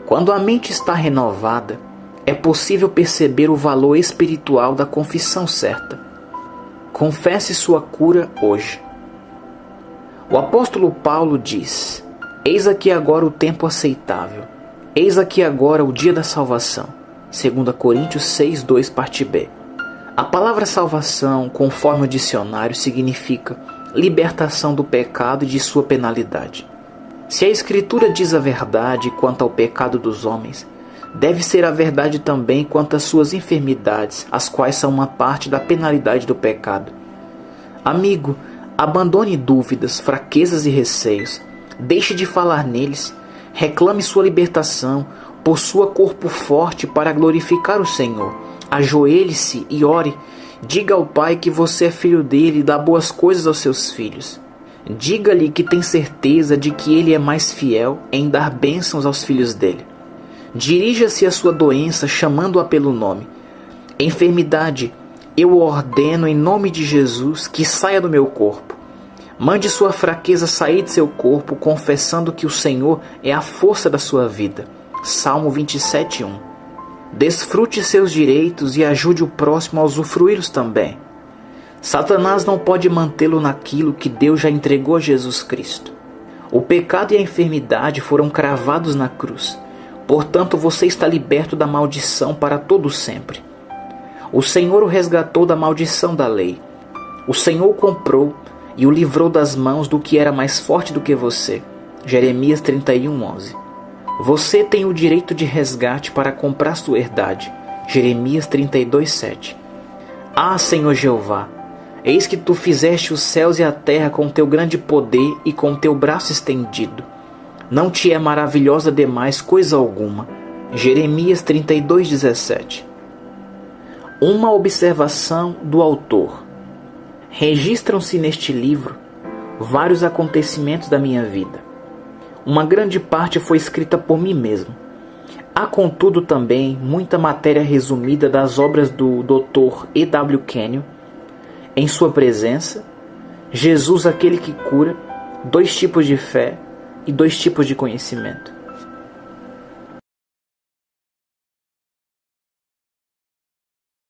Quando a mente está renovada, é possível perceber o valor espiritual da confissão certa. Confesse sua cura hoje. O apóstolo Paulo diz: eis aqui agora o tempo aceitável. Eis aqui agora o dia da salvação. 2 Coríntios 6:2, parte B. A palavra salvação, conforme o dicionário, significa libertação do pecado e de sua penalidade. Se a Escritura diz a verdade quanto ao pecado dos homens, deve ser a verdade também quanto às suas enfermidades, as quais são uma parte da penalidade do pecado. Amigo, abandone dúvidas, fraquezas e receios. Deixe de falar neles. Reclame sua libertação. Possua corpo forte para glorificar o Senhor. Ajoelhe-se e ore. Diga ao Pai que você é filho dele e dá boas coisas aos seus filhos. Diga-lhe que tem certeza de que ele é mais fiel em dar bênçãos aos filhos dele. Dirija-se à sua doença chamando-a pelo nome. Enfermidade, eu ordeno em nome de Jesus que saia do meu corpo. Mande sua fraqueza sair de seu corpo, confessando que o Senhor é a força da sua vida. Salmo 27:1. Desfrute seus direitos e ajude o próximo a usufruí-los também. Satanás não pode mantê-lo naquilo que Deus já entregou a Jesus Cristo. O pecado e a enfermidade foram cravados na cruz. Portanto, você está liberto da maldição para todo sempre. O Senhor o resgatou da maldição da lei. O Senhor o comprou e o livrou das mãos do que era mais forte do que você. Jeremias 31:11. Você tem o direito de resgate para comprar sua herdade. Jeremias 32:7. Ah, Senhor Jeová, eis que tu fizeste os céus e a terra com teu grande poder e com teu braço estendido. Não te é maravilhosa demais coisa alguma. Jeremias 32:17. Uma observação do autor. Registram-se neste livro vários acontecimentos da minha vida. Uma grande parte foi escrita por mim mesmo. Há, contudo, também muita matéria resumida das obras do Dr. E.W. Kenyon, Em Sua Presença, Jesus aquele que cura, 2 tipos de fé e 2 tipos de conhecimento.